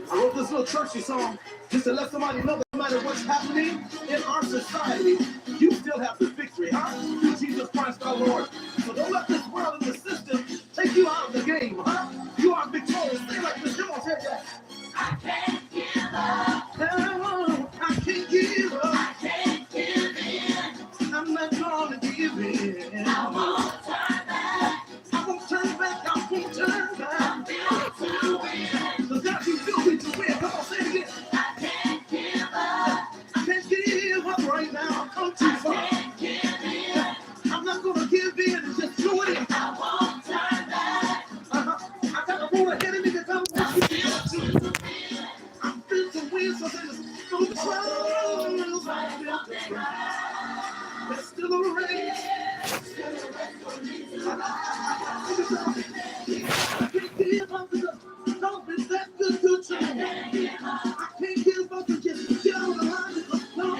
I wrote this little churchy song just to let somebody know that no matter what's happening in our society, you still have the victory, huh? Through Jesus Christ our Lord. So don't let this world and the system take you out of the game, huh? You are victorious. Stay like this. Come on, say that. I can't give up. No, I can't give up. I can't give in. I'm not gonna give in. I won't turn back. I won't turn back. I won't turn back. I'm built to win. So God, you built me to win. Come on, say it again. I can't give up. I can't give up right now. I've come too far. I can't give in. I'm not gonna give in and just do it. I won't turn back. I got a road ahead of me that I'm built to win. I'm built to win, so there's no trials. I'm built to win. There's still a race. I can't give up because don't be that good to me. I can't give up and just get on the line and go. No.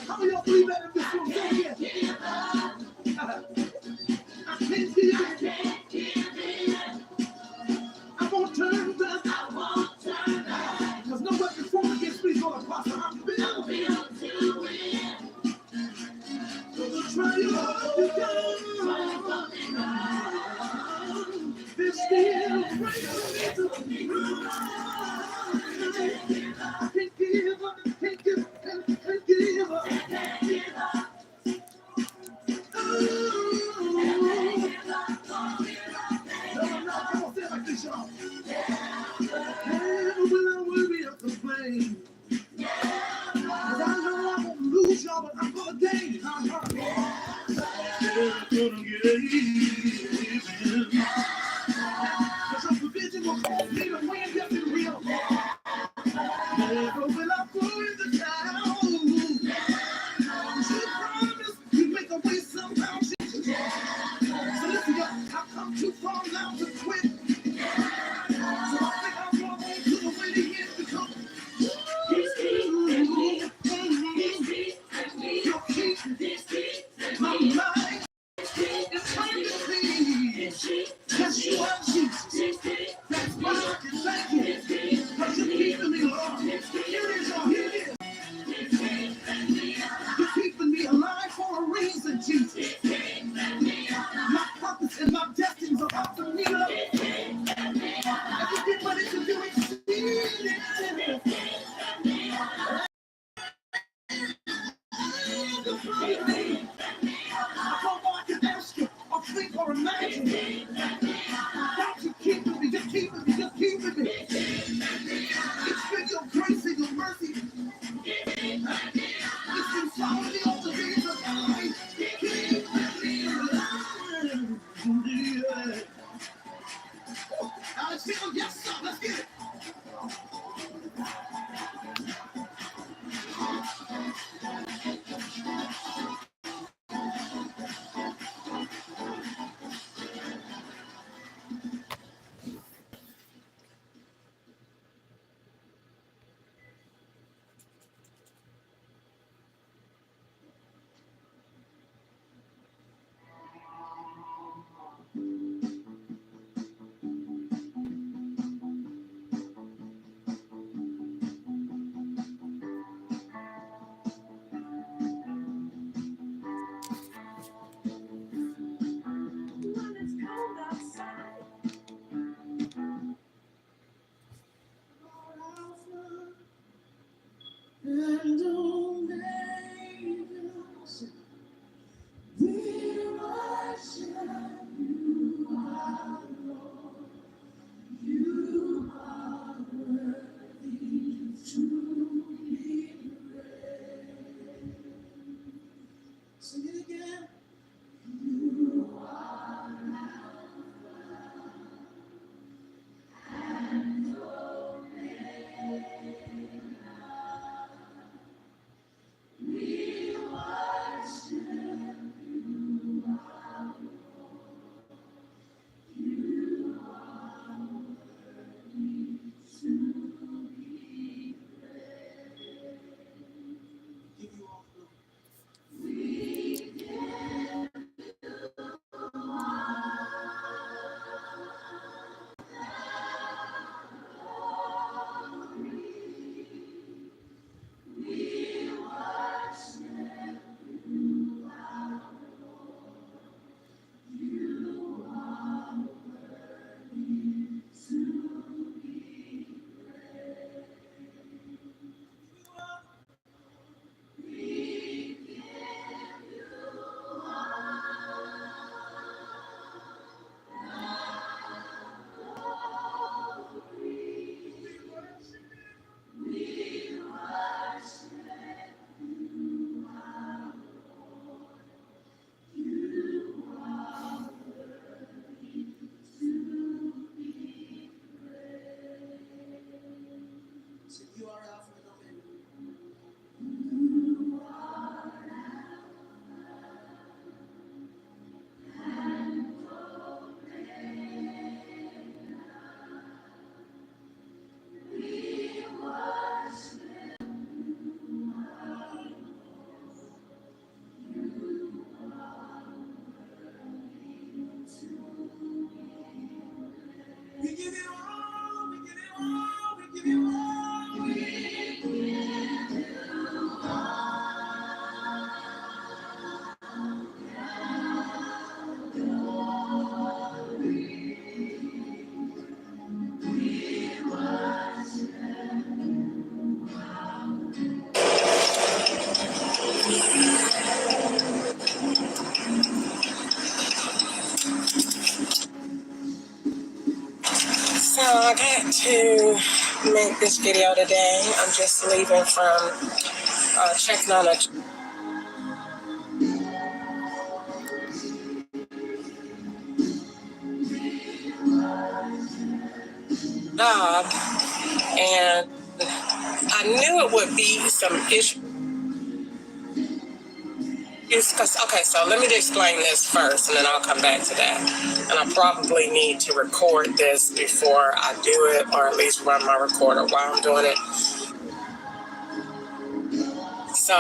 How do y'all believe that in this room? Say it again. I can't give in. I won't turn back. I won't turn back. Because no weapon formed against me is going to prosper. I'm built to win. So the trial you go. There's still praise to me. I can't give up. Can't give up. Can't give up. Can't give up. Come on, say it like this, y'all. Never will I worry or complain. Cause I know I'm gonna lose y'all, but I'm gonna gain. Never gonna give in. Cause your provision will cause me to win, yes and real. Never will I throw in the towel. You promise you make a way somehow, Jesus. So listen, y'all, I come too far now to quit. So I think I'm going to the way to get to come. He's keeping me. You're keeping my life. It's time to see. Yes, you are Jesus. That's why I can thank you. Because you're keeping me, Lord. Here it is, y'all. Here it is. You're keeping me alive for a reason, Jesus. My purpose and my destiny is about to meet up. Everything but it to do it. I don't know I can ask you or think or imagine. God, you're keeping me, you're keeping me, you're keeping me. It's been your grace and your mercy. It's been following me all the days of my life. Keeping me alive. Yeah. Now let's get it. Yes, sir. Let's get it. to make this video today. I'm just leaving from checking on a job, and I knew it would be some issues. Okay, so let me explain this first, and then I'll come back to that. And I probably need to record this before I do it, or at least run my recorder while I'm doing it. So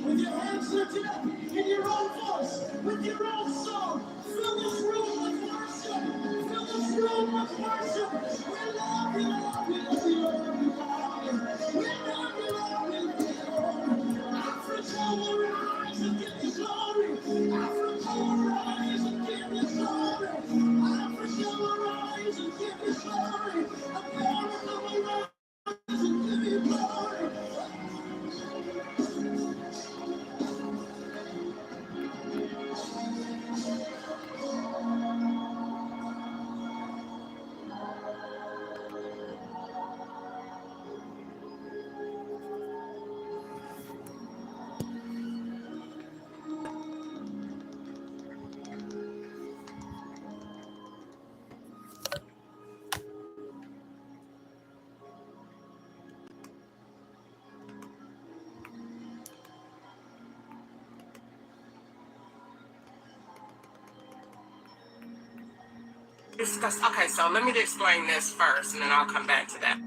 with your hands lifted up in your own voice, with your own song, fill this room with worship. Fill this room with worship. We love you, Lord. We love you, Lord. We love you. We love you, Lord. We love you, Lord. Africa will rise and give you glory. Africa will rise and give you glory. Africa will rise and give you glory. America will rise and give you glory. Okay, so let me explain this first, and then I'll come back to that.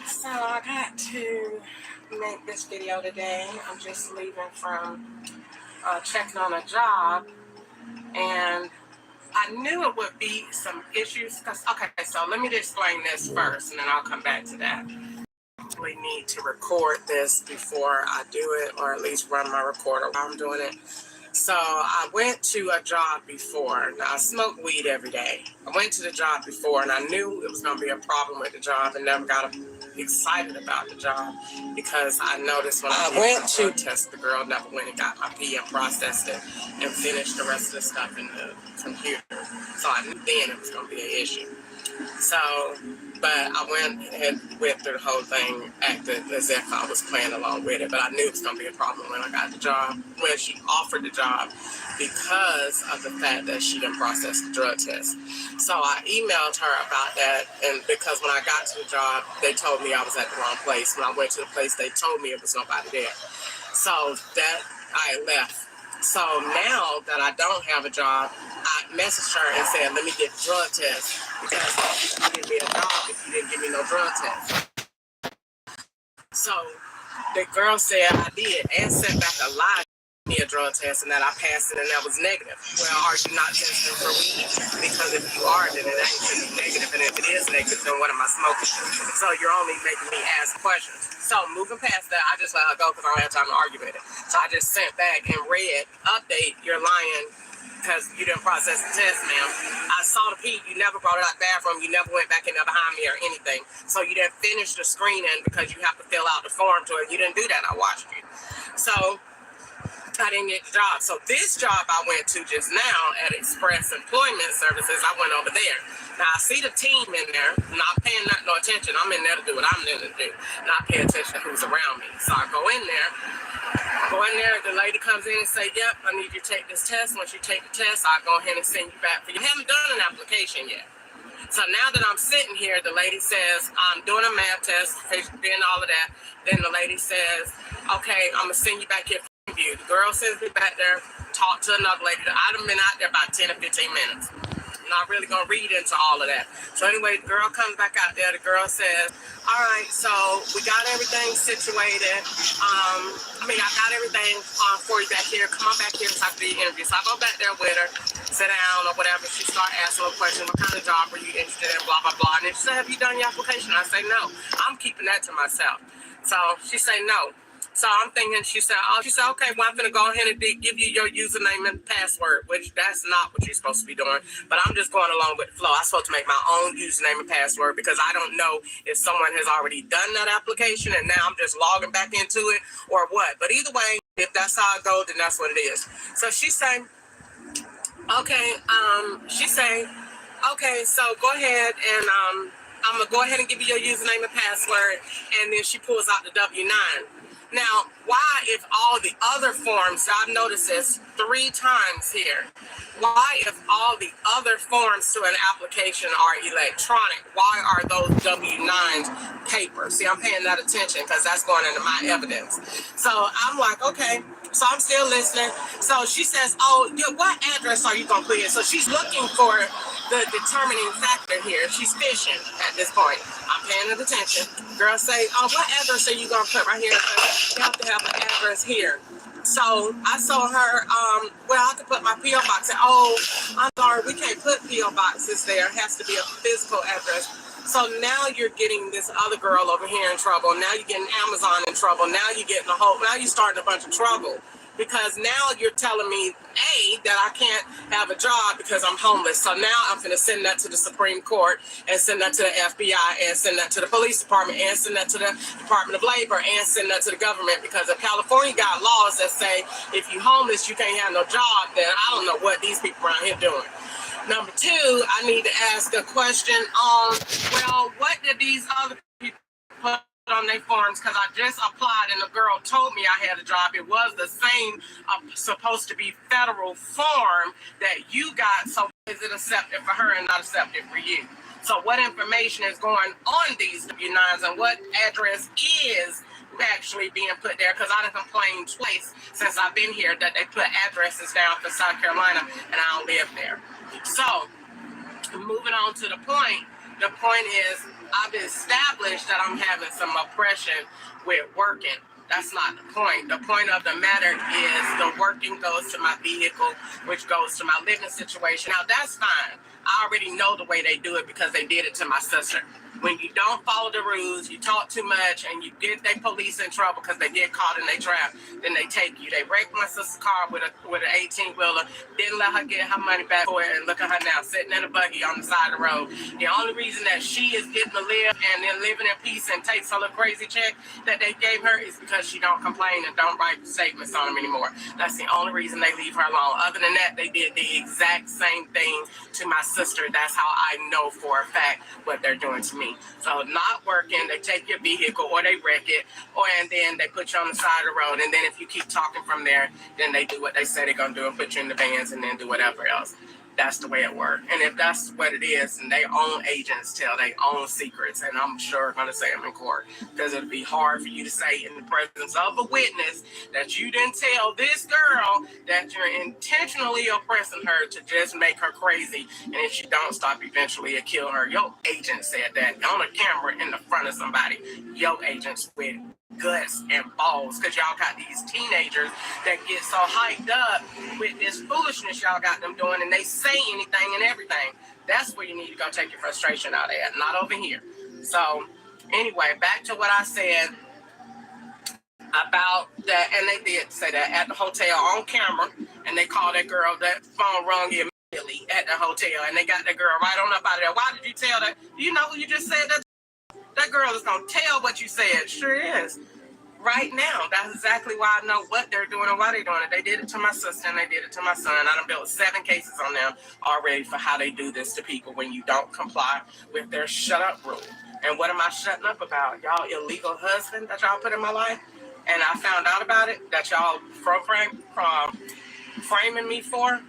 So I got to make this video today. I'm just leaving from checking on a job, and I knew it would be some issues. Okay, so let me explain this first, and then I'll come back to that. I need to record this before I do it, or at least run my recorder while I'm doing it. So I went to a job before. Now, I smoke weed every day. I went to the job before, and I knew it was going to be a problem with the job, and never got excited about the job, because I noticed when I went to test, the girl never went and got my PM, processed it, and finished the rest of the stuff in the computer. So I knew then it was going to be an issue. So, but I went and went through the whole thing, acted as if I was playing along with it. But I knew it was going to be a problem when I got the job, when she offered the job, because of the fact that she didn't process the drug test. So I emailed her about that, and because when I got to the job, they told me I was at the wrong place. When I went to the place, they told me it was nobody there. So that I left. So now that I don't have a job, I messaged her and said, let me get the drug test, because you didn't get a job if you didn't give me no drug test. So the girl said I did, and sent back a lie, me a a drug test and that I passed it and that was negative. Well, are you not testing for weed? Because if you are, then it ain't going to be negative. And if it is negative, then what am I smoking? So you're only making me ask questions. So moving past that, I just let her go because I don't have time to argue with it. So I just sent back and read, update, you're lying because you didn't process the test, ma'am. I saw the P, you never brought it out the bathroom, you never went back in there behind me or anything. So you didn't finish the screening because you have to fill out the form to it. You didn't do that, I watched you. So I didn't get the job. So this job I went to just now at Express Employment Services, I went over there. Now I see the team in there, not paying no attention. I'm in there to do what I'm in there to do, not pay attention to who's around me. So I go in there, the lady comes in and say, yep, I need you to take this test. Once you take the test, I'll go ahead and send you back. But you haven't done an application yet. So now that I'm sitting here, the lady says, I'm doing a math test, doing all of that. Then the lady says, okay, I'm going to send you back here for interview. The girl sends me back there, talk to another lady. I'd have been out there about 10 or 15 minutes. Not really going to read into all of that. So anyway, the girl comes back out there. The girl says, all right, so we got everything situated. I got everything for you back here. Come on back here so I can do your interview. So I go back there with her, sit down or whatever. She starts asking a question. What kind of job are you interested in? Blah, blah, blah. And then she said, have you done your application? I say, no. I'm keeping that to myself. So she said, no. So I'm thinking, she said, okay, well, I'm going to go ahead and give you your username and password, which that's not what you're supposed to be doing. But I'm just going along with the flow. I'm supposed to make my own username and password because I don't know if someone has already done that application and now I'm just logging back into it or what. But either way, if that's how it goes, then that's what it is. So she said, okay, okay, so go ahead and I'm going to go ahead and give you your username and password. And then she pulls out the W-9. Now, why, if all the other forms, I've noticed this 3 times here, why, if all the other forms to an application are electronic, why are those W-9s paper? See, I'm paying that attention because that's going into my evidence. So I'm like, okay. So I'm still listening. So she says, oh, what address are you going to put in? So she's looking for the determining factor here. She's fishing at this point. I'm paying attention. Girl say, oh, what address are you going to put right here? You have to have an address here. So I saw her, well, I could put my P.O. box. Oh, I'm sorry, we can't put P.O. boxes there. It has to be a physical address. So now you're getting this other girl over here in trouble. Now you're getting Amazon in trouble. Now you're getting now you're starting a bunch of trouble. Because now you're telling me, A, that I can't have a job because I'm homeless. So now I'm going to send that to the Supreme Court and send that to the FBI and send that to the police department and send that to the Department of Labor and send that to the government. Because if California got laws that say if you're homeless, you can't have no job, then I don't know what these people around here doing. Number 2, I need to ask a question on, well, what did these other people put on their forms? Because I just applied and the girl told me I had a job. It was the same supposed to be federal form that you got. So is it accepted for her and not accepted for you? So what information is going on these W-9s and what address is actually being put there? Because I done complained twice since I've been here that they put addresses down for South Carolina and I don't live there. So moving on to the point is I've established that I'm having some oppression with working. That's not the point. The point of the matter is the working goes to my vehicle, which goes to my living situation. Now, that's fine. I already know the way they do it because they did it to my sister. When you don't follow the rules, you talk too much, and you get they police in trouble because they get caught in their trap, then they take you. They wrecked my sister's car with an 18-wheeler, didn't let her get her money back for it, and look at her now, sitting in a buggy on the side of the road. The only reason that she is getting to live and then living in peace and takes her little crazy check that they gave her is because she don't complain and don't write statements on them anymore. That's the only reason they leave her alone. Other than that, they did the exact same thing to my sister. That's how I know for a fact what they're doing to me. So not working, they take your vehicle or they wreck it, and then they put you on the side of the road. And then if you keep talking from there, then they do what they say they're going to do and put you in the vans and then do whatever else. that's the way it works. And if that's what it is, and they own agents tell their own secrets, and I'm sure going to say them in court, because it'll be hard for you to say in the presence of a witness that you didn't tell this girl that you're intentionally oppressing her to just make her crazy, and if she don't stop, eventually you'll kill her. Your agent said that on a camera in the front of somebody. Your agents with guts and balls, because y'all got these teenagers that get so hyped up with this foolishness y'all got them doing, and they say anything and everything. That's where you need to go take your frustration out at, not over here. So anyway, back to what I said about that, and they did say that at the hotel on camera, and they called that girl, that phone rung immediately at the hotel, and they got that girl right on up out of there. Why did you tell that? You know who you just said that? That girl is going to tell what you said. Sure is. Right now. That's exactly why I know what they're doing and why they're doing it. They did it to my sister and they did it to my son. I done built 7 cases on them already for how they do this to people when you don't comply with their shut up rule. And what am I shutting up about? Y'all illegal husband that y'all put in my life? And I found out about it, that y'all framing me for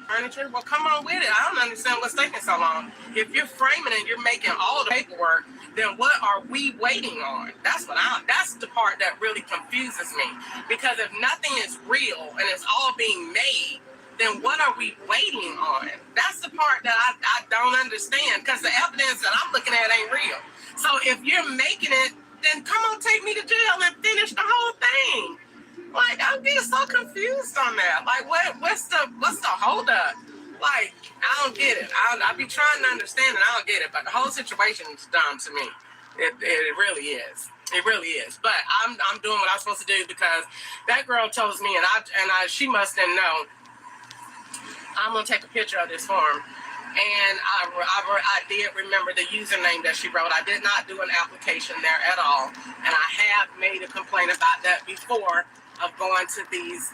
furniture. Well, come on with it. I don't understand what's taking so long. If you're framing and you're making all the paperwork, then what are we waiting on? That's the part that really confuses me. Because if nothing is real and it's all being made, then what are we waiting on? That's the part that I don't understand, because the evidence that I'm looking at ain't real. So if you're making it, then come on, take me to jail and finish the whole thing. Like, I'm getting so confused on that. Like, what's the holdup? Like, I don't get it. I be trying to understand it. I don't get it. But the whole situation is dumb to me. It really is. It really is. But I'm doing what I'm supposed to do, because that girl told me, and she must have known. I'm gonna take a picture of this form. And I did remember the username that she wrote. I did not do an application there at all. And I have made a complaint about that before, of going to these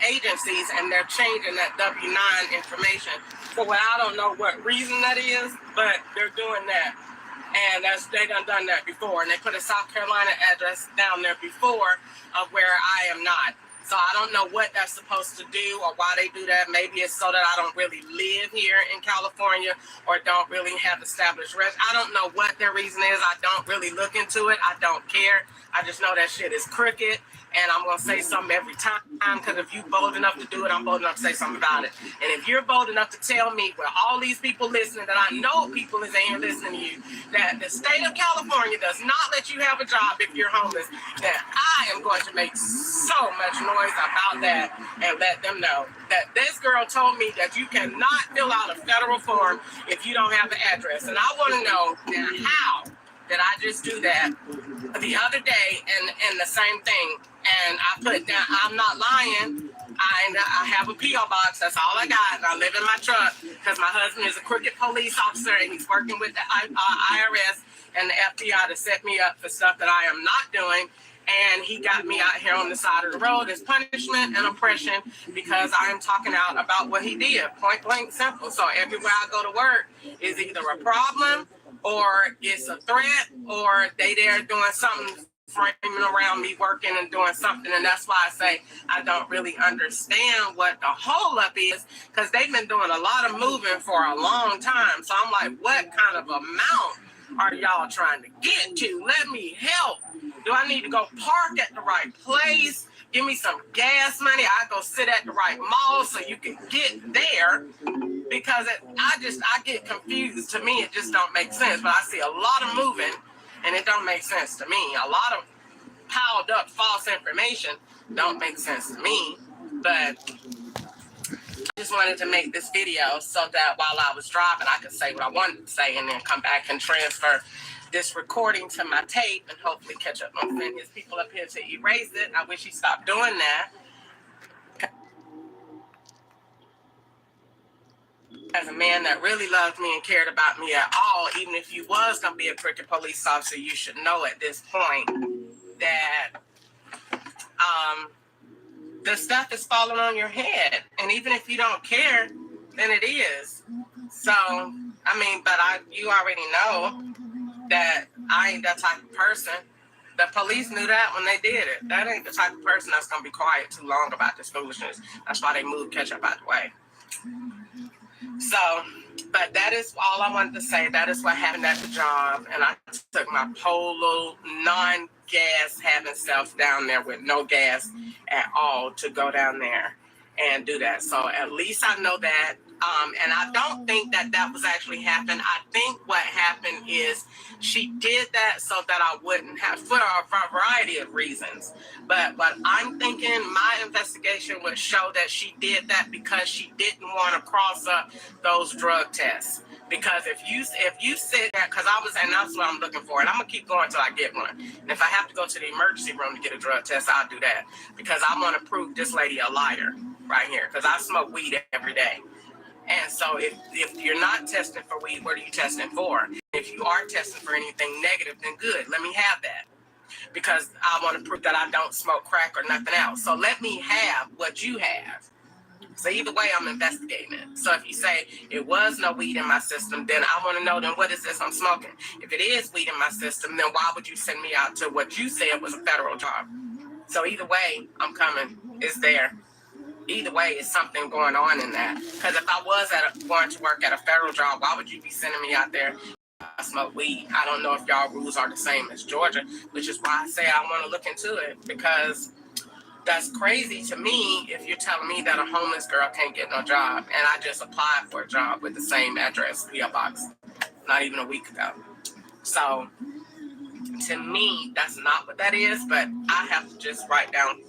agencies and they're changing that W-9 information. For what I don't know what reason that is, but they're doing that. And they done that before. And they put a South Carolina address down there before of where I am not. So I don't know what that's supposed to do or why they do that. Maybe it's so that I don't really live here in California or don't really have established residence. I don't know what their reason is. I don't really look into it. I don't care. I just know that shit is crooked. And I'm going to say something every time, because if you're bold enough to do it, I'm bold enough to say something about it. And if you're bold enough to tell me, with all these people listening, that I know people is in here listening to you, that the state of California does not let you have a job if you're homeless, then I am going to make so much noise about that and let them know that this girl told me that you cannot fill out a federal form if you don't have an address. And I want to know, then how did I just do that the other day and the same thing? And I put down, I'm not lying. I have a P.O. box. That's all I got. And I live in my truck because my husband is a crooked police officer and he's working with the IRS and the FBI to set me up for stuff that I am not doing. And he got me out here on the side of the road as punishment and oppression because I am talking out about what he did. Point blank simple. So everywhere I go to work is either a problem or it's a threat or they're doing something framing around me working and doing something. And that's why I say I don't really understand what the holdup is, because they've been doing a lot of moving for a long time. So I'm like, what kind of amount are y'all trying to get to? Let me help. Do I need to go park at the right place? Give me some gas money. I go sit at the right mall so you can get there, because I get confused. To me, it just don't make sense. But I see a lot of moving and it don't make sense to me. A lot of piled up false information don't make sense to me. But I just wanted to make this video so that while I was driving, I could say what I wanted to say and then come back and transfer this recording to my tape and hopefully catch up on his people up here to erase it. I wish he stopped doing that. As a man that really loved me and cared about me at all, even if you was going to be a crooked police officer, you should know at this point that the stuff is falling on your head. And even if you don't care, then it is. So, I mean, but you already know that I ain't that type of person. The police knew that when they did it. That ain't the type of person that's going to be quiet too long about this foolishness. That's why they moved ketchup out the way. So, but that is all I wanted to say. That is what happened at the job. And I took my whole little non-gas having self down there with no gas at all to go down there and do that. So at least I know that. And I don't think that that was actually happened. I think what happened is she did that so that I wouldn't have, for a variety of reasons. But I'm thinking my investigation would show that she did that because she didn't want to cross up those drug tests. Because if you sit there, because I was, and that's what I'm looking for, and I'm gonna keep going until I get one. And if I have to go to the emergency room to get a drug test, I'll do that because I want to prove this lady a liar right here. Because I smoke weed every day. And so if you're not testing for weed, what are you testing for? If you are testing for anything negative, then good. Let me have that. Because I want to prove that I don't smoke crack or nothing else. So let me have what you have. So either way, I'm investigating it. So if you say it was no weed in my system, then I want to know, then what is this I'm smoking? If it is weed in my system, then why would you send me out to what you said was a federal job? So either way, I'm coming. It's there. Either way, it's something going on in that. Because if I was going to work at a federal job, why would you be sending me out there? I smoke weed. I don't know if y'all rules are the same as Georgia, which is why I say I want to look into it, because that's crazy to me if you're telling me that a homeless girl can't get no job, and I just applied for a job with the same address, P.O. Box, not even a week ago. So to me, that's not what that is, but I have to just write down.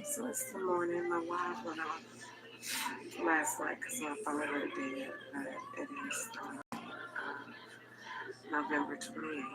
So it's the morning. My wife went off last night because my phone went dead. It is November 28th.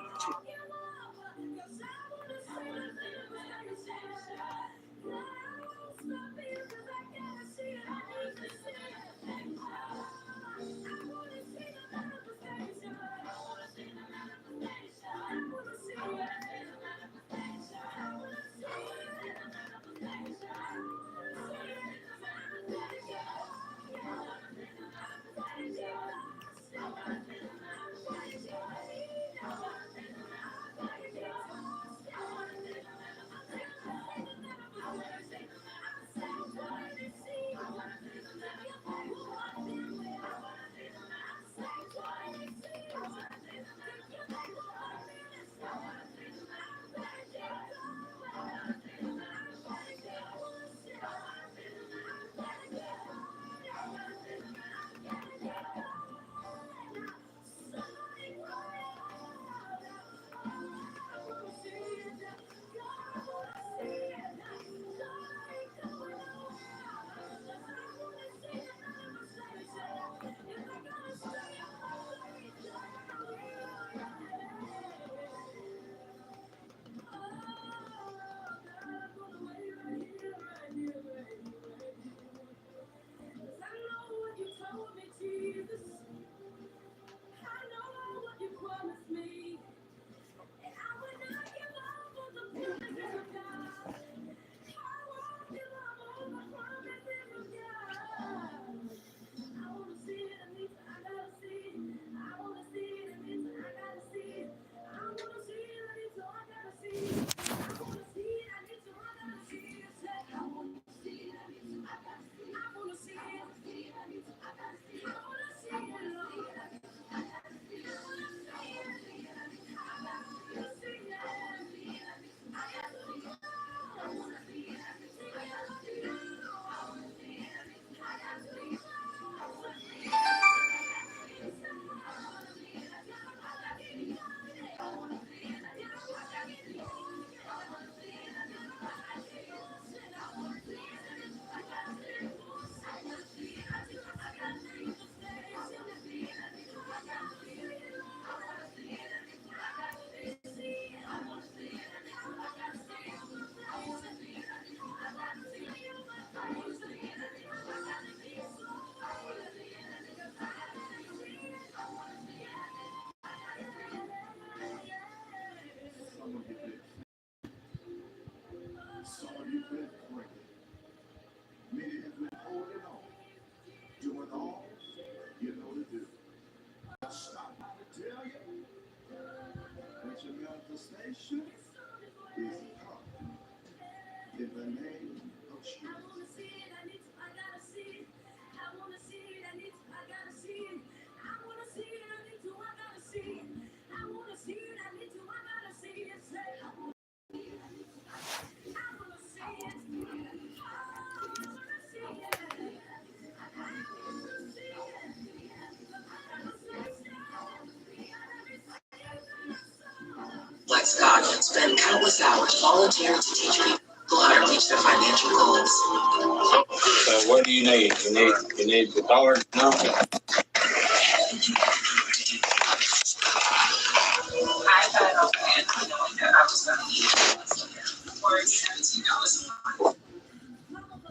manifestation is power in the name of Jesus. I want to see it, I gotta see it. I want to see it, I gotta see it. I want to see it, I gotta see it. I want to see it, I gotta see it. Say, I want to see it, I want to see it. Like Scott can spend countless hours volunteering to teach people how to reach their financial goals. So what do you need? You need the card now? I got up and knowing that I was going to need it for $17.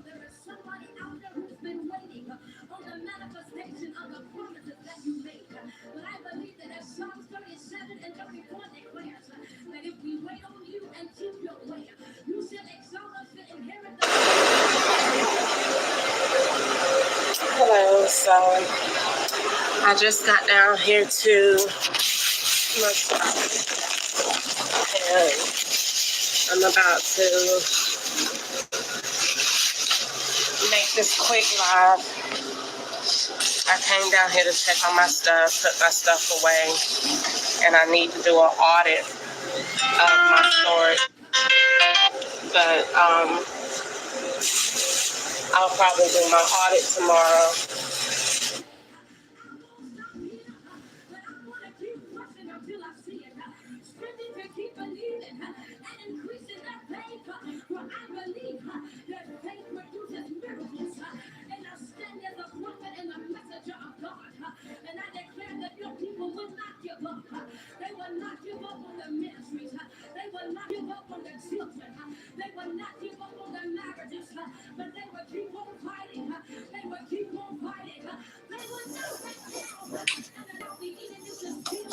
There is somebody out there who's been waiting on the manifestation of the promises that you made. But I believe that as Psalms 37 and 34 declares that if we wait on you and keep your way, you shall exalt us to inherit the. Hello, so I just got down here to my shop and I'm about to make this quick live. I came down here to check on my stuff, put my stuff away, and I need to do an audit of my storage. But I'll probably do my audit tomorrow. They will not give up on their ministries. They will not give up on their children. They will not give up on their marriages. But they will keep on fighting. They will keep on fighting. They will not let down. And they'll be eating you to steal.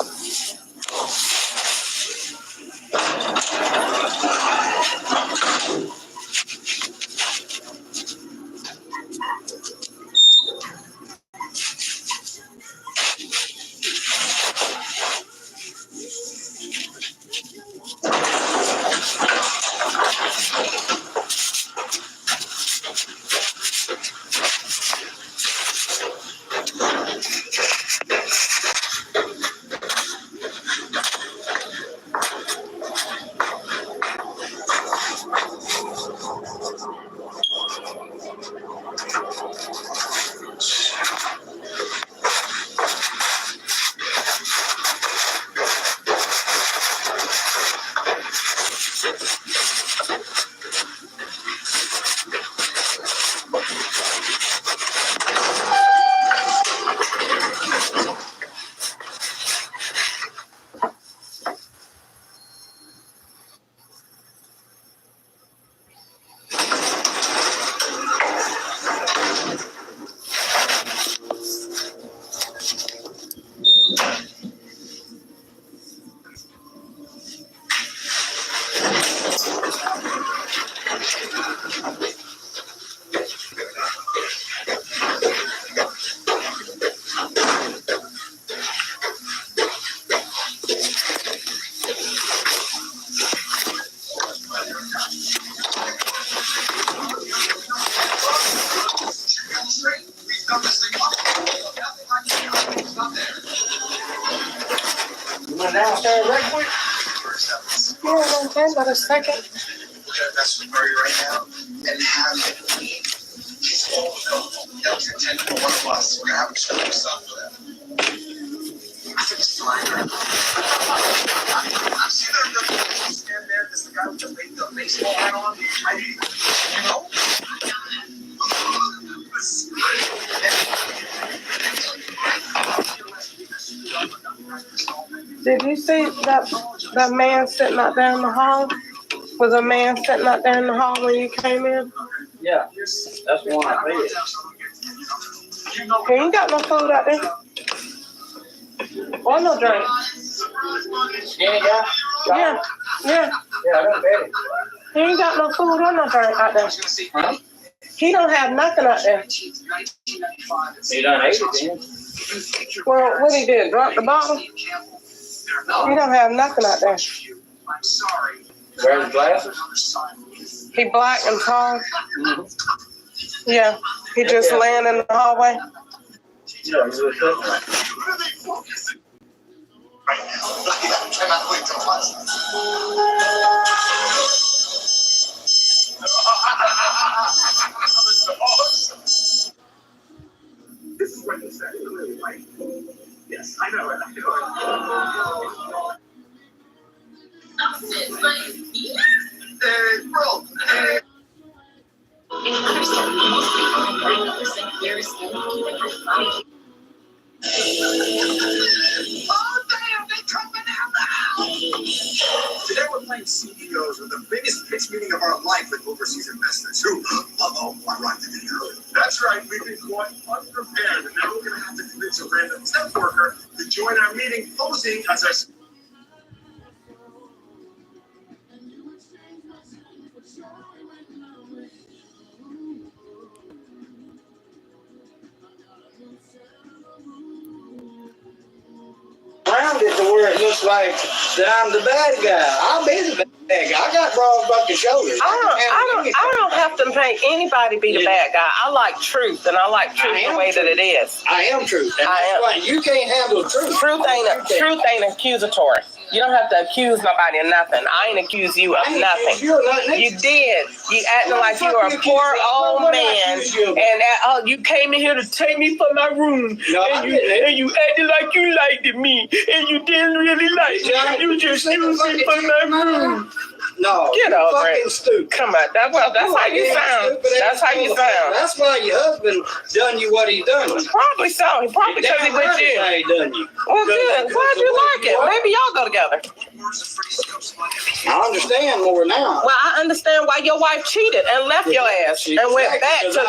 Downstairs right quick? Yeah, okay, about a second. That's the party right now. And have it. That was intended for one of us. We're having some stuff for them. I think it's fine. I've seen her stand there. This guy with the baseball hat on. You know? Did you see that man sitting out there in the hall? Was a man sitting out there in the hall when you came in? Yeah, that's the one I paid. He ain't got no food out there. Or no drink. Skinny guy? Yeah. Yeah, I don't pay it. He ain't got no food or no drink out there. Huh? He don't have nothing out there. He done ate it then. Well, what he did, drop the bottle? He don't have nothing out there. I'm sorry. Wearing glasses? He black and tall. Mm-hmm. Yeah, he just laying in the hallway. Yeah, he's a good one. Right now, lucky I cannot wait to watch this is what you said, really, right? Yes, I know it. Bro. In person, most people find others in their skin, even their body. Oh, damn, they coming out. Today we're playing CEOs with the biggest pitch meeting of our life with overseas investors who, I arrived a bit early. That's right, we've been quite unprepared, and now we're going to have to convince a random temp worker to join our meeting posing as our... Around it to where it looks like that I'm the bad guy. I'll be the bad guy. I got broad bucket shoulders. I don't have to make anybody be the bad guy. I like truth, and I like truth the way that it is. I am truth. And I that's am. why you can't handle truth. Truth ain't accusatory. You don't have to accuse nobody of nothing. I ain't accuse you of nothing. You did. You acting like you are a poor old man, and you came in here to take me from my room, and you acted like you liked me, and you didn't really like me. You just used me for my room. No, Get over it. Stupid. Come on, that's how you sound. That's how you sound. That's why your husband done you what he done. Probably so. Probably because he with you. He done you. Well, good. Glad you like it. Maybe y'all go together. I understand more now. Well, I understand why your wife cheated and left your ass and went back to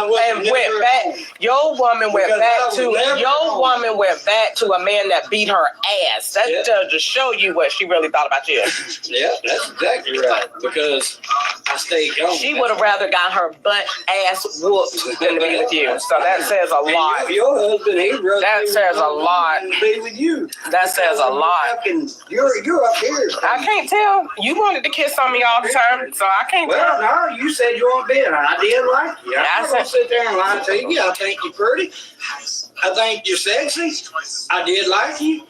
Your woman went back to a man that beat her ass. That's to show you what she really thought about you. Yeah, that's exactly right. Because I stayed young. She would have rather got her butt ass whooped than to be with you. So that says a lot. Your husband, that says a lot. Be with you. That says a lot. You're up here. I can't tell. You wanted to kiss on me all the time, so I can't tell. Well, no, you said you weren't bit. I did like you. I'm not gonna sit there and lie to you. I think you're pretty. I think you're sexy. I did like you.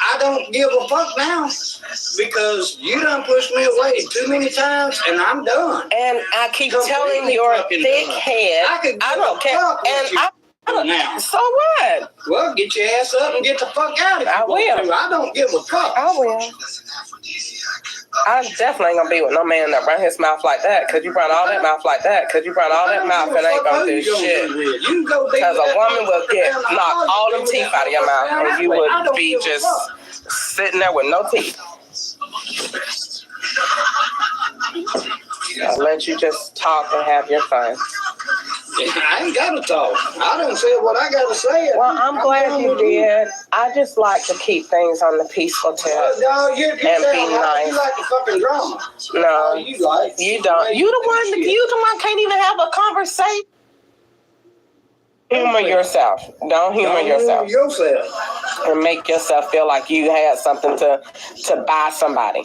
I don't give a fuck now because you done pushed me away too many times and I'm done. And I keep telling your thick head, I don't care. And now. So what? Well, get your ass up and get the fuck out of here. I will. I don't give a fuck. I will. I definitely ain't gonna be with no man that run his mouth like that, cause you run all that mouth like that, cause you run all that mouth and ain't gonna do shit. Cause a woman will get knock all them teeth out of your mouth and you would be just sitting there with no teeth. I'll let you just talk and have your fun. I ain't gotta talk. I done said what I gotta say. Well, I'm glad you did. I just like to keep things on the peaceful tip and be nice. You like the fucking drama. No, you don't. You the one can't even have a conversation. Humor yourself. Don't humor yourself. And make yourself feel like you had something to buy somebody.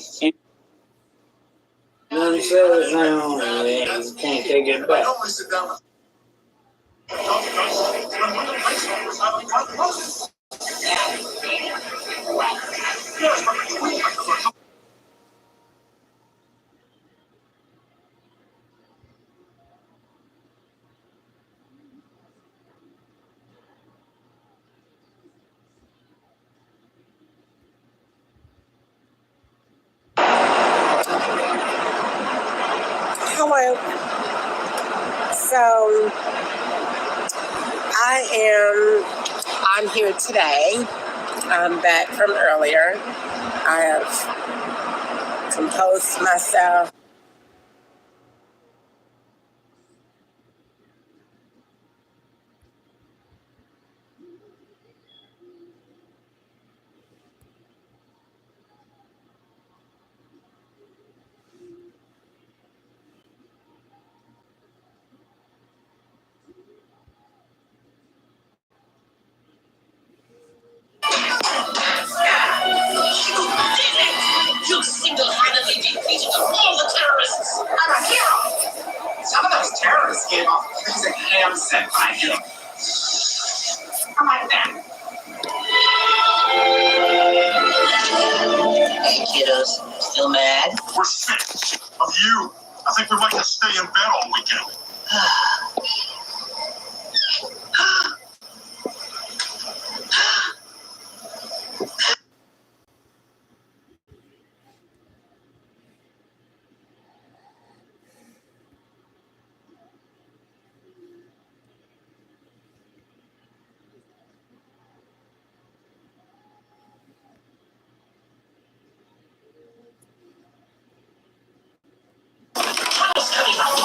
None says now, and you can't take it back. Hello. So I'm here today. I'm back from earlier. I have composed myself. You single-handedly upset by him. I'm like that. Hey, kiddos, still mad? We're sick of you. I think we might just stay in bed all weekend.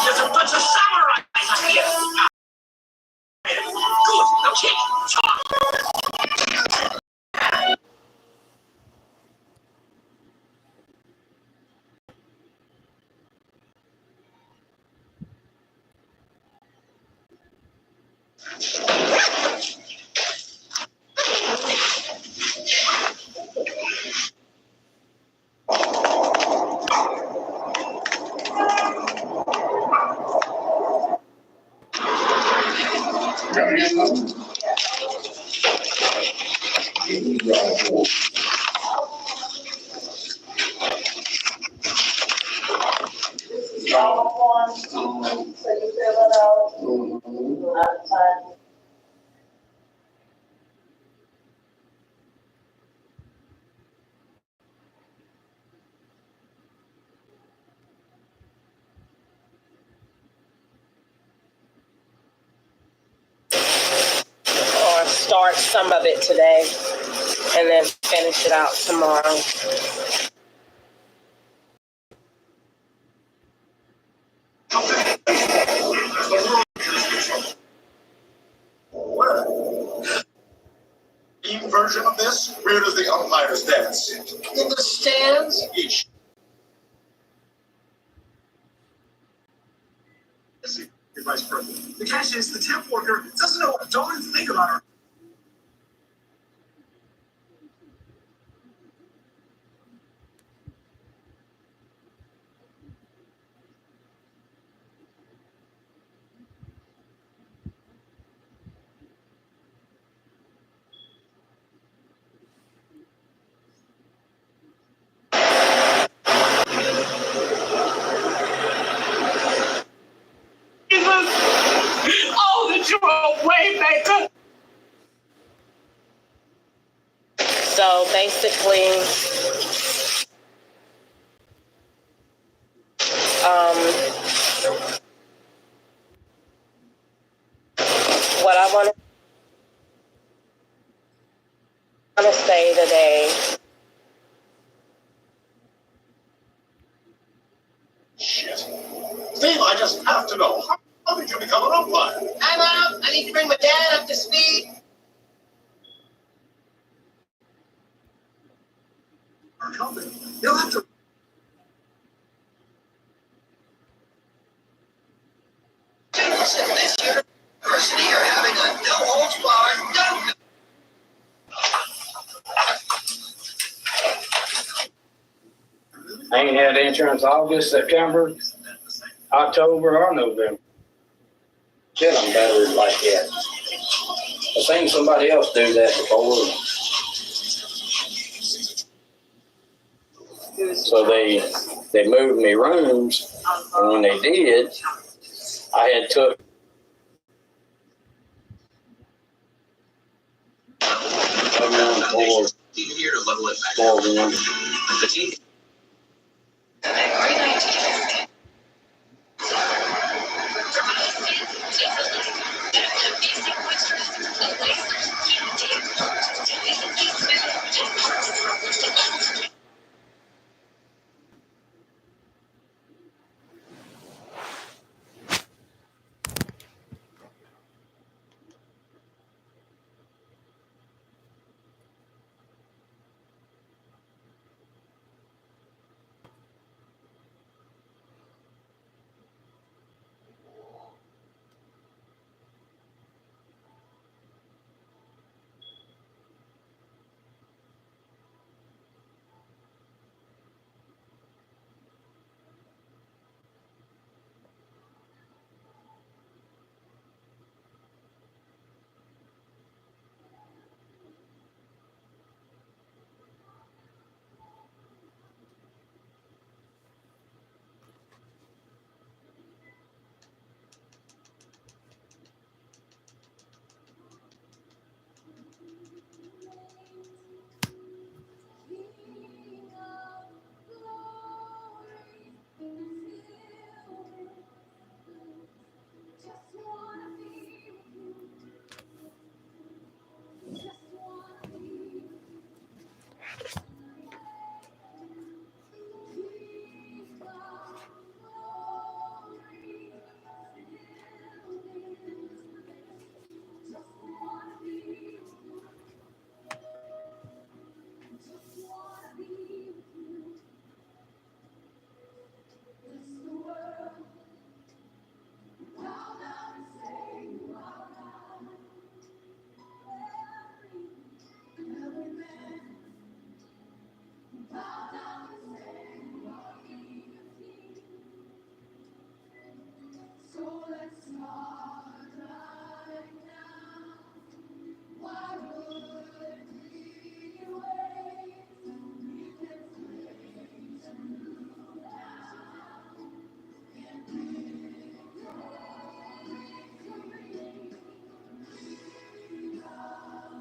There's a bunch of samurais up here. Good, okay, talk. Or start some of it today and then finish it out tomorrow. Version of this, where does the umpires dance? In the stands? Each. Vice President. The catch is the temp worker doesn't know what a darn thing about her. Oh, that you're a waymaker. So basically, what I want to say today. Shit. Steve, I just have to know. How did you become an umpire? I'm out. I need to bring my dad up to speed. You'll have to. This university are having a no holds barred. I ain't had insurance August, September, October, or November. Shit, I'm better like that. I've seen somebody else do that before. So they moved me rooms, and when they did, I had took Here to level it back. 4-1. The team. So let's start right now. Why would we wait? We can praise you now. And give your victory. We love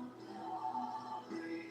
glory.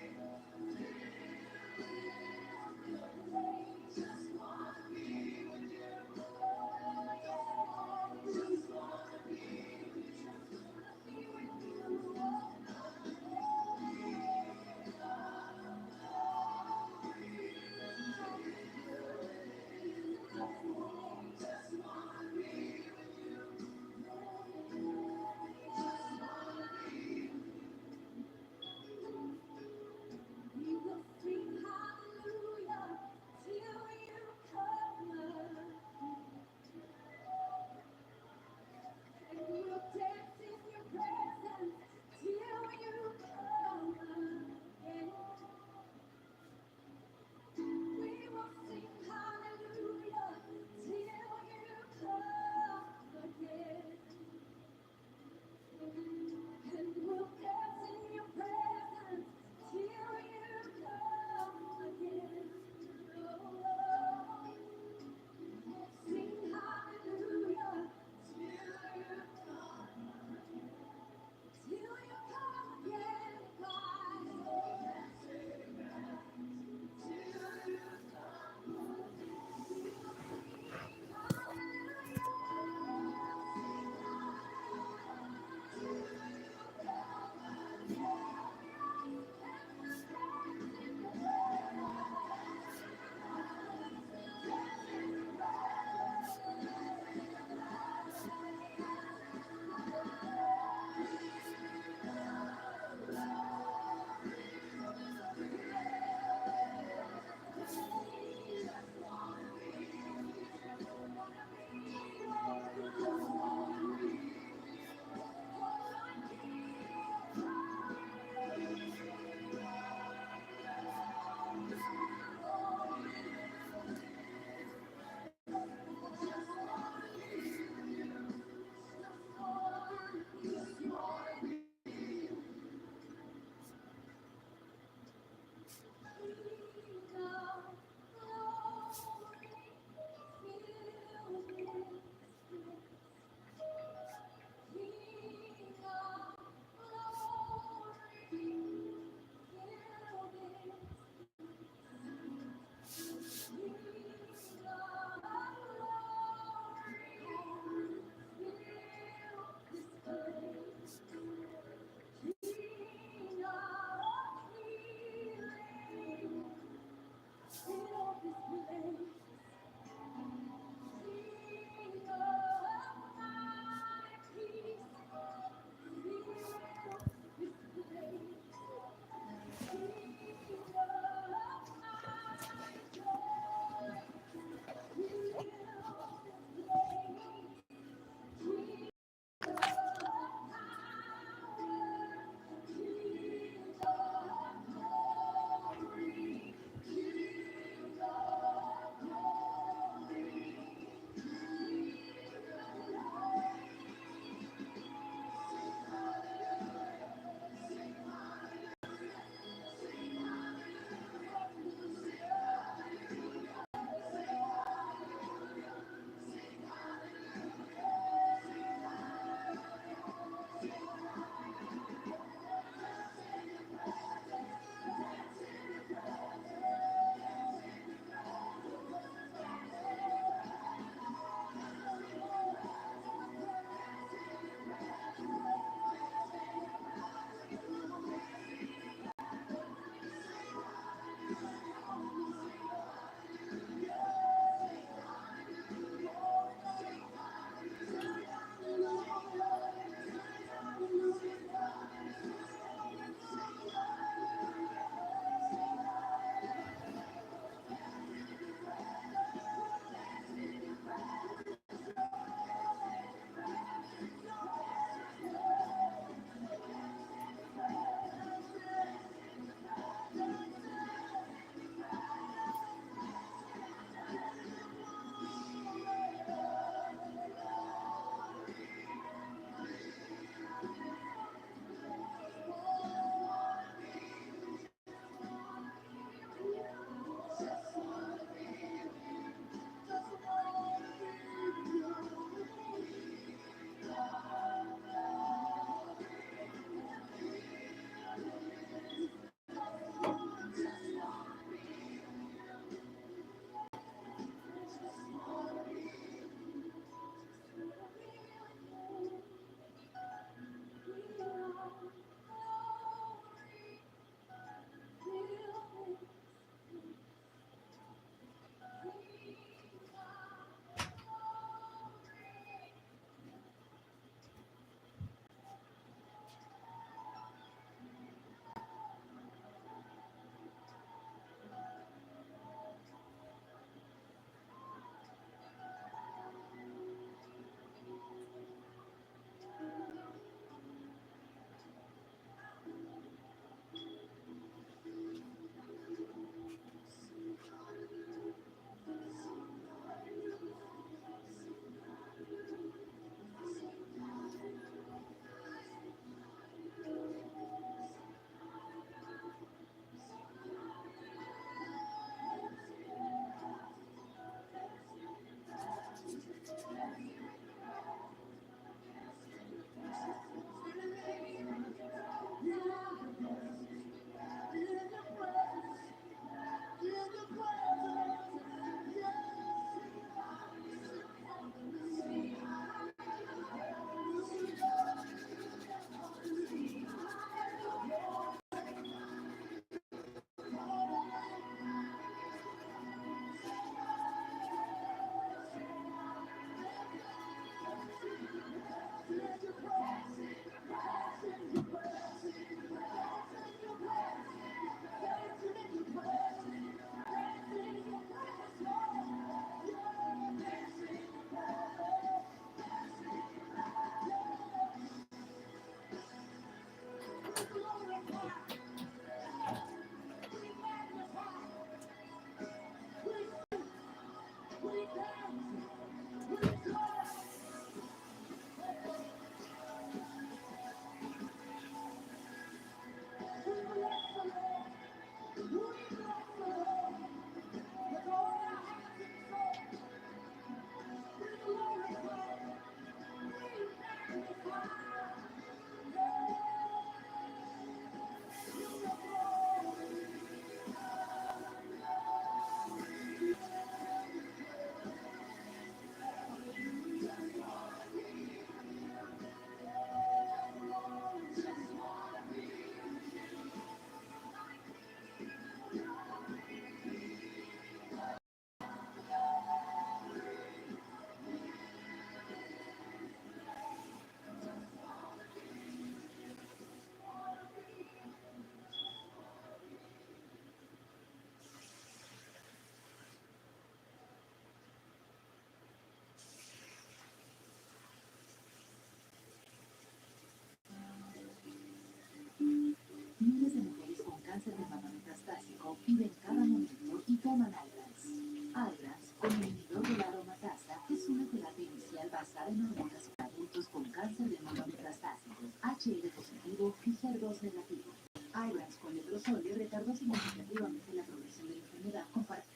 toman Ibrance. Ibrance, un inhibidor de la aromatasa, es una terapia inicial basada en hormonas para adultos con cáncer de mama metastásico, HL positivo y HER2 negativo. Ibrance con letrozole retardó significativamente la progresión de la enfermedad comparada.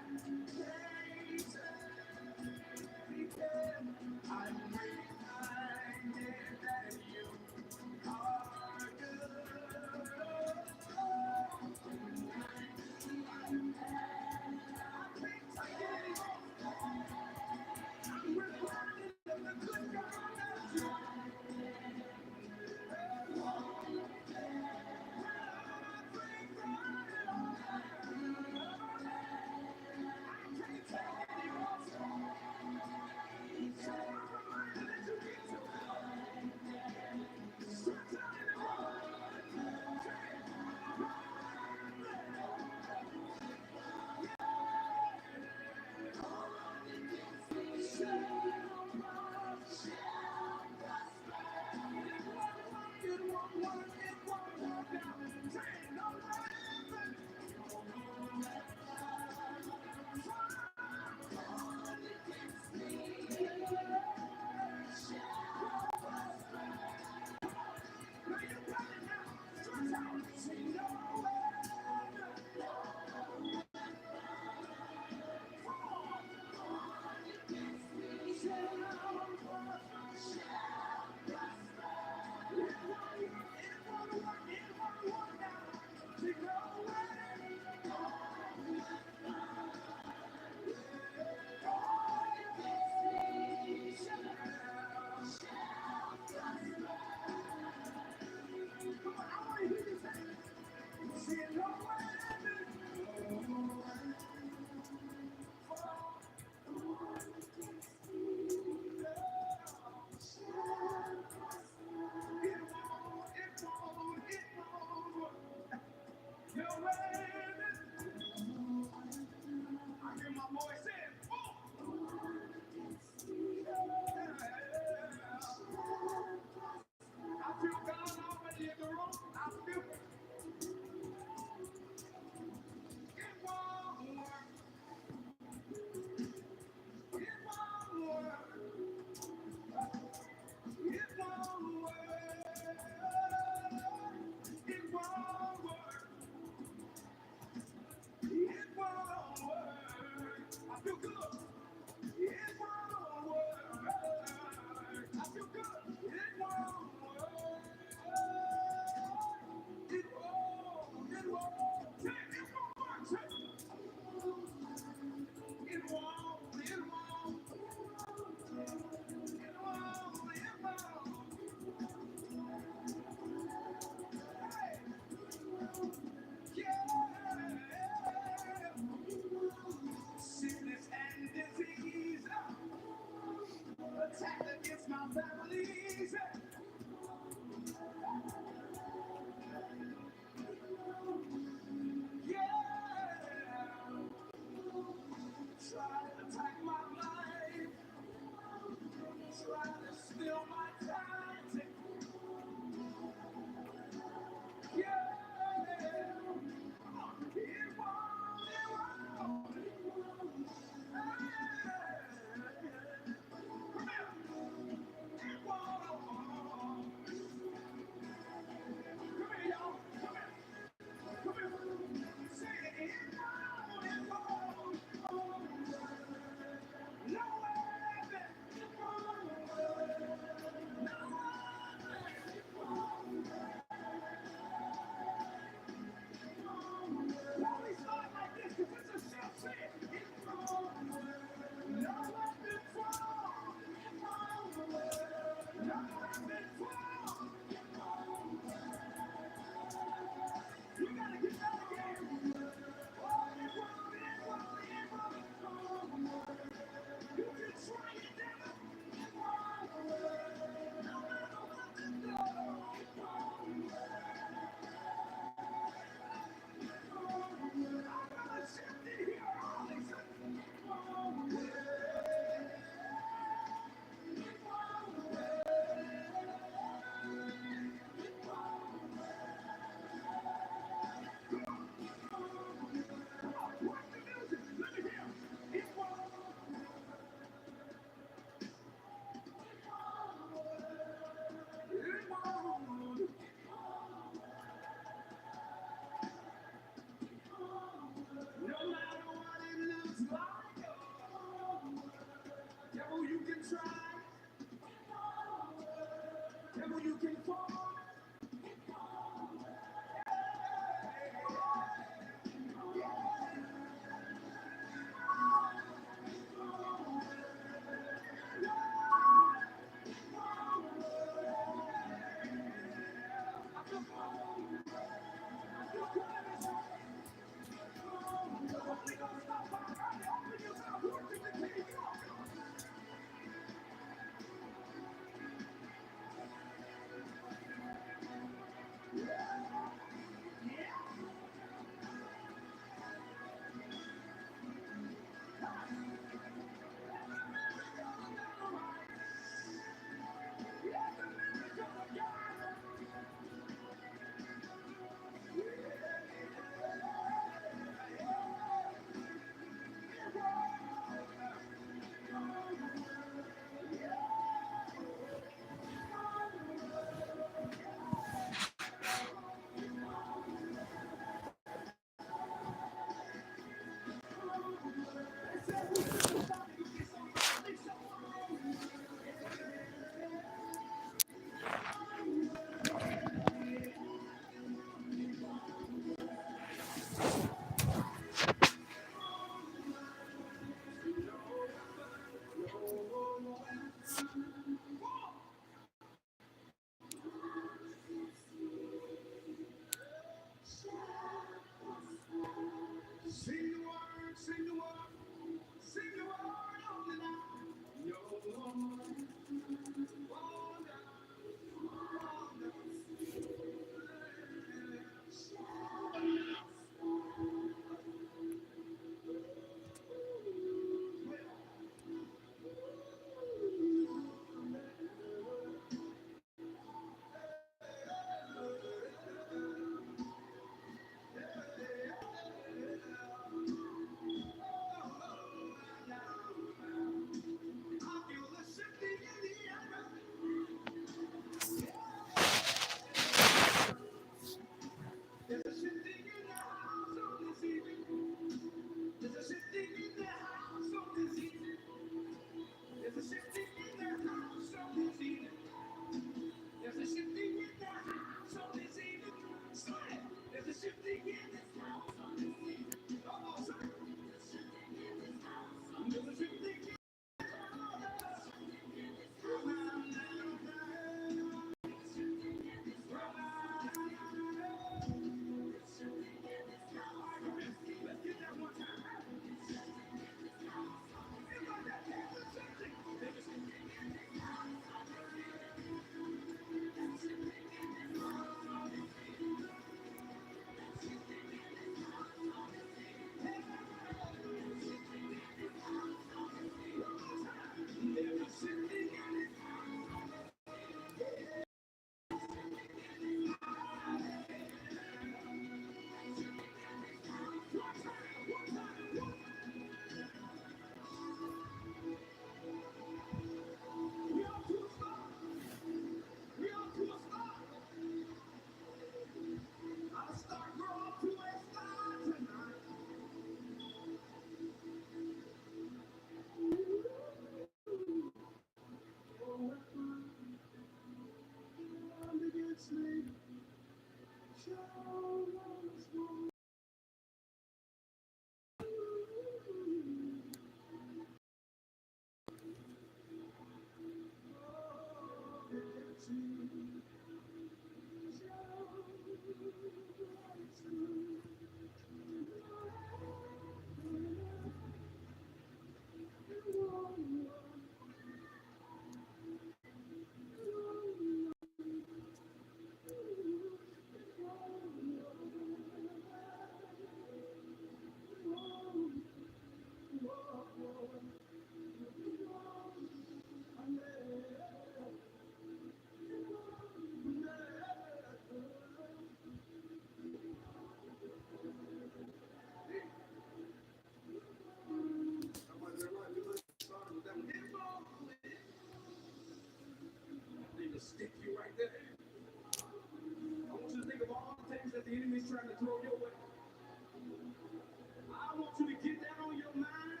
I want you to get that on your mind.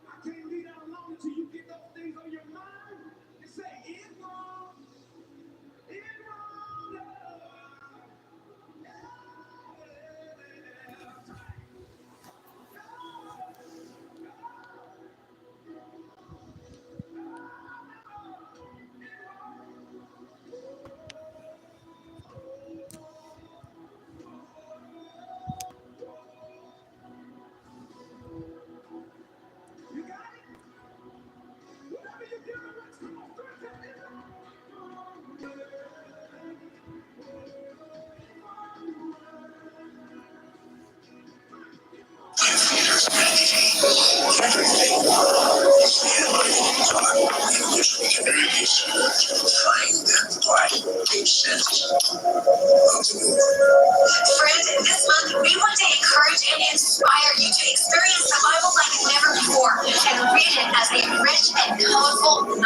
I can't leave that alone until you get those things on your mind.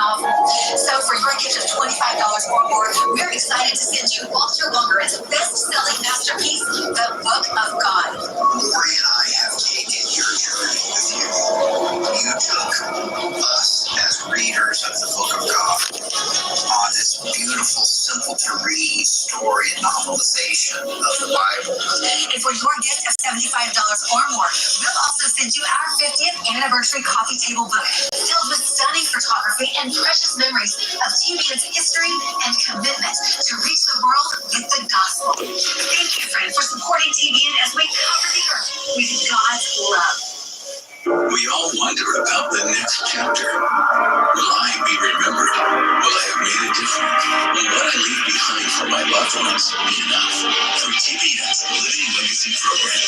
novel. So for your gift of $25 or more, we're excited to send you Walter Wangerit's best-selling masterpiece, The Book of God. Lori and I have taken your journey with you. You took us as readers of the Book of God on this beautiful, simple-to-read story and novelization of the Bible. And for your gift of $75 or more, we'll also send you our 50th anniversary coffee table book filled with stunning photography and precious memories of TBN's history and commitment to reach the world with the gospel. Thank you, friend, for supporting TBN as we cover the earth with God's love. We all wonder about the next chapter. Will I be remembered? Will I have made a difference? Will what I leave behind for my loved ones be enough? Through TBN's Living Legacy program,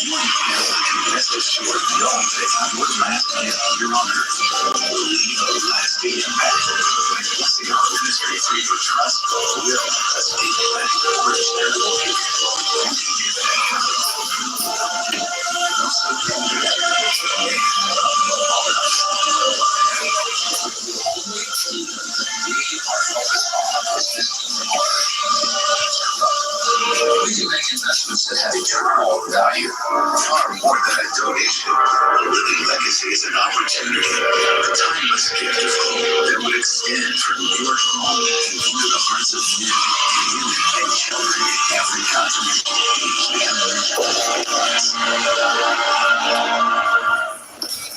you and your family can rest assured knowing that your last gift here on earth will leave a lasting impact. Blessing our ministry through your trust, will, estate planning, or charitable giving. You can give that. We can make investments that have eternal value, far more than a donation. Living Legacy is an opportunity, a timeless gift of hope that would extend from your home into the hearts of men, women, and children in every continent.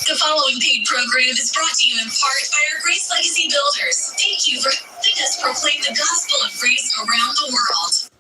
The following paid program is brought to you in part by our Grace Legacy Builders. Thank you for helping us proclaim the gospel of grace around the world.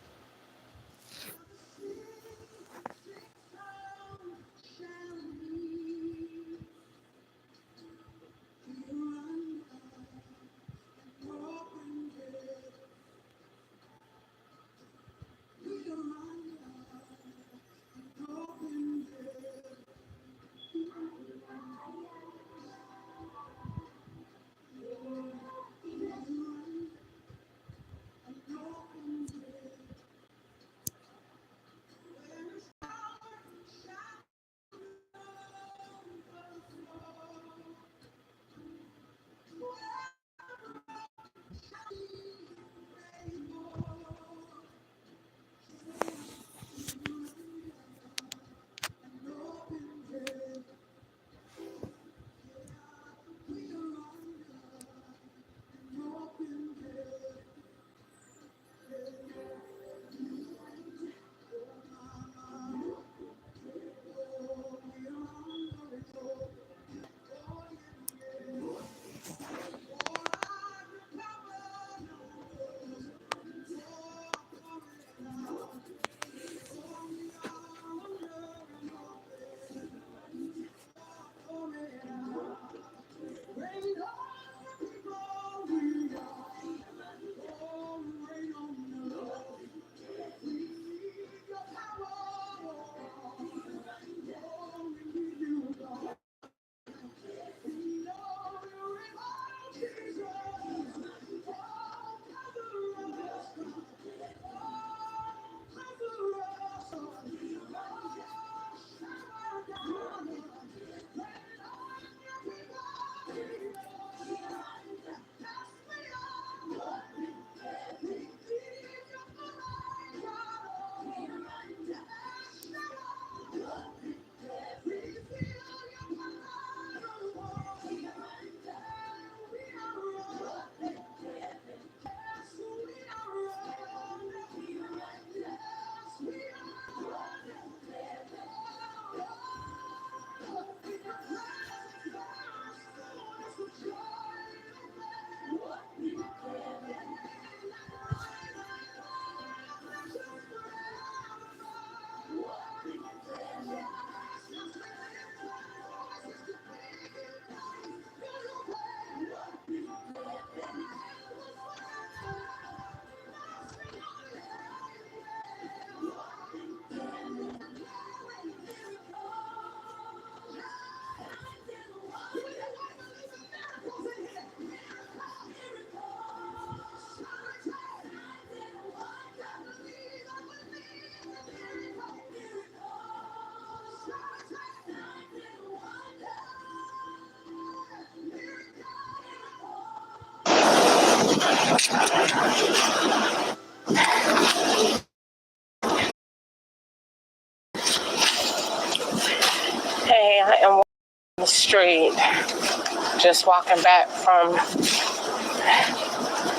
Just walking back from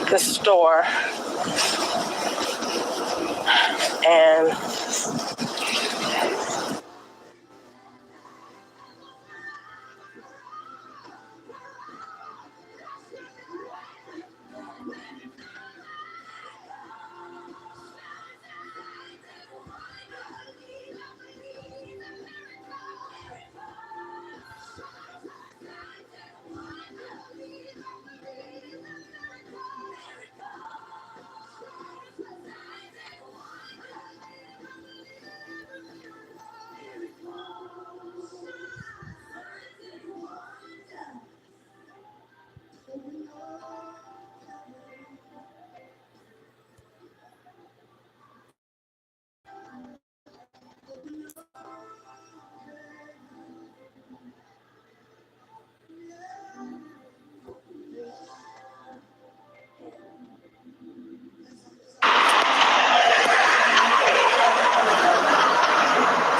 the store. And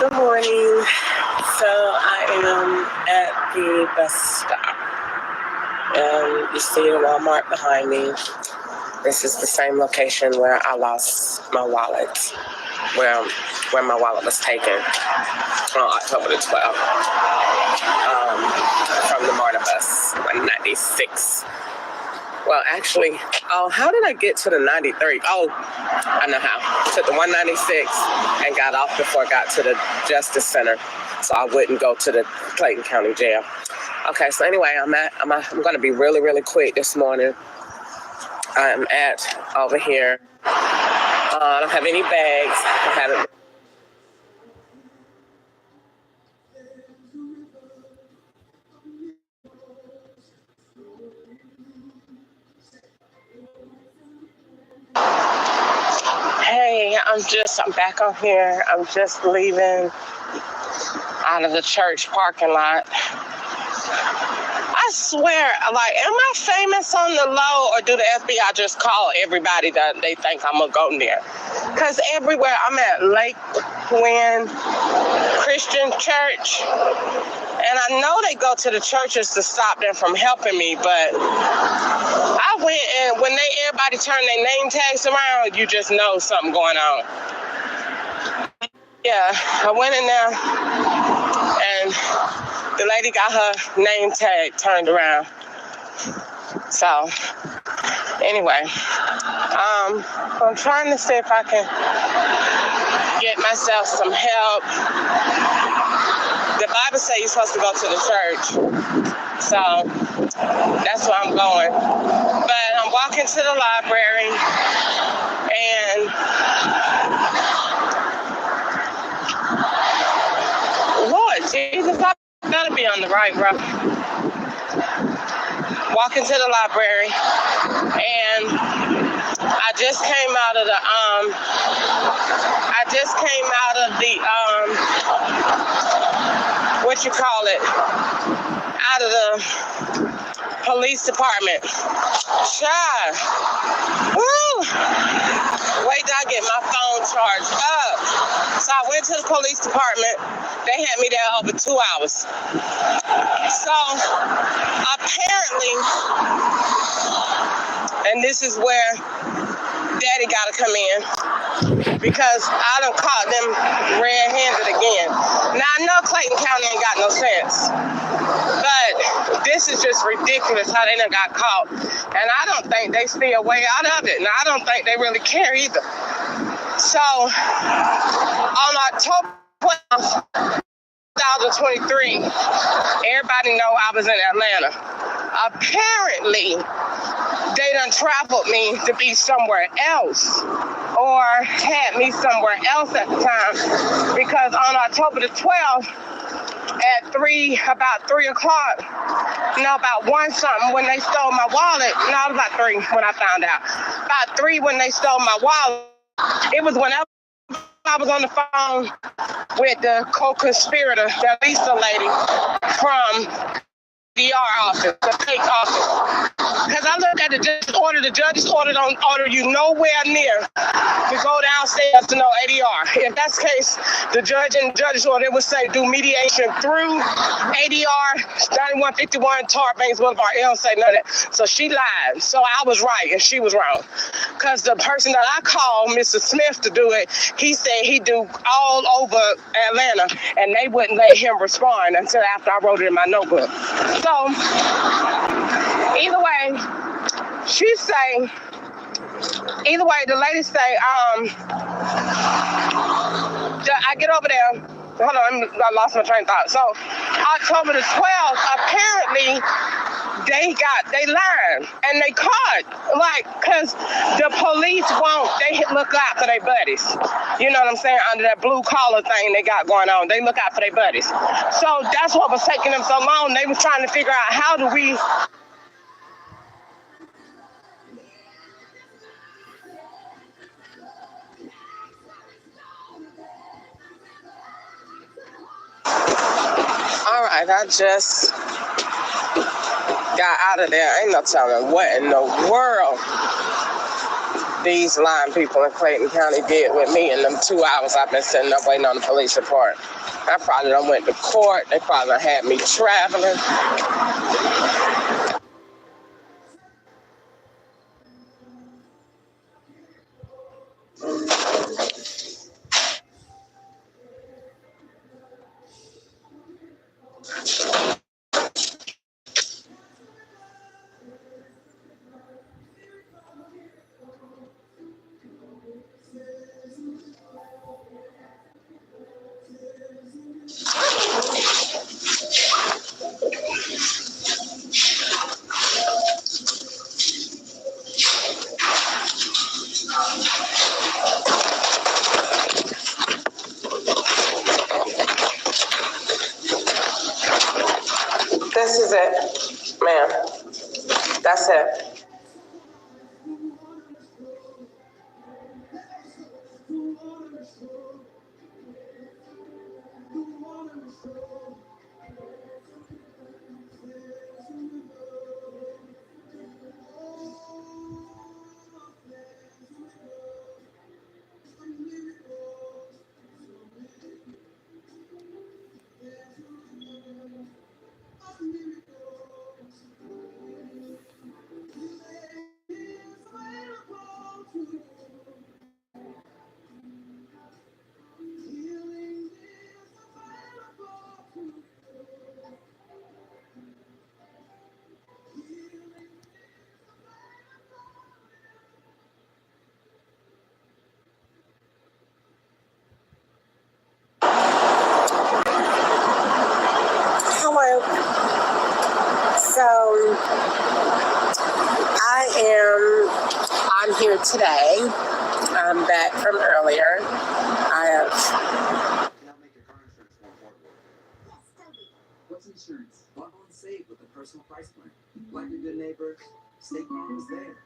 good morning. So I am at the bus stop. You see the Walmart behind me. This is the same location where I lost my wallet, where my wallet was taken on October the 12th from the MARTA bus, 196. Well, actually, how did I get to the 93? Oh, I know how. Took the 196 and got off before I got to the Justice Center, so I wouldn't go to the Clayton County Jail. Okay, so anyway, I'm going to be really, really quick this morning. I'm at over here. I don't have any bags. I haven't. Hey, I'm back on here. I'm just leaving out of the church parking lot. I swear, like, am I famous on the low, or do the FBI just call everybody that they think I'm gonna go near? Because everywhere I'm at Lake Wind Christian Church, and I know they go to the churches to stop them from helping me, but I went, and when everybody turned their name tags around, you just know something going on. Yeah, I went in there, and the lady got her name tag turned around. So, anyway, I'm trying to see if I can get myself some help. The Bible says you're supposed to go to the church. So, that's where I'm going. But I'm walking to the library, and Lord Jesus, I gotta be on the right road. Walking to the library, and I just came out of the out of the police department. Child. Woo! Wait till I get my phone charged up. So I went to the police department. They had me there over 2 hours. So apparently, and this is where Daddy gotta come in, because I done caught them red-handed again. Now I know Clayton County ain't got no sense, but this is just ridiculous how they done got caught. And I don't think they see a way out of it. And I don't think they really care either. So on October 12th, 2023, everybody know I was in Atlanta. Apparently, they done traveled me to be somewhere else, or had me somewhere else at the time, because on October the 12th, at about 3 o'clock, about 1 something, when they stole my wallet, no, it was about 3 when I found out. About 3 when they stole my wallet, it was whenever I was on the phone with the co-conspirator, that Lisa lady from DR office, the fake office. Because I looked at the judge's order don't order you nowhere near to go downstairs to no ADR. If that's the case, the judge's order would say do mediation through ADR 9151 Tar Banks Boulevard. It don't say none of that. So she lied. So I was right and she was wrong. Because the person that I called, Mr. Smith, to do it, he said he do all over Atlanta, and they wouldn't let him respond until after I wrote it in my notebook. So either way, the lady say, I get over there. Hold on, I lost my train of thought. So October the 12th, apparently they lied and they caught, cause the police they look out for their buddies. You know what I'm saying? Under that blue collar thing they got going on, they look out for their buddies. So that's what was taking them so long. They was trying to figure out how do we. All right, I just got out of there. Ain't no telling what in the world these lying people in Clayton County did with me in them 2 hours I've been sitting up waiting on the police report. I probably done went to court. They probably done had me traveling. This is it, ma'am. That's it. I'm here today. I'm back from earlier. I have. Cannot make your car insurance more affordable. Yes, Toby. What's insurance? Bundle and save with a personal price plan. Like your good neighbor, State Farm is there.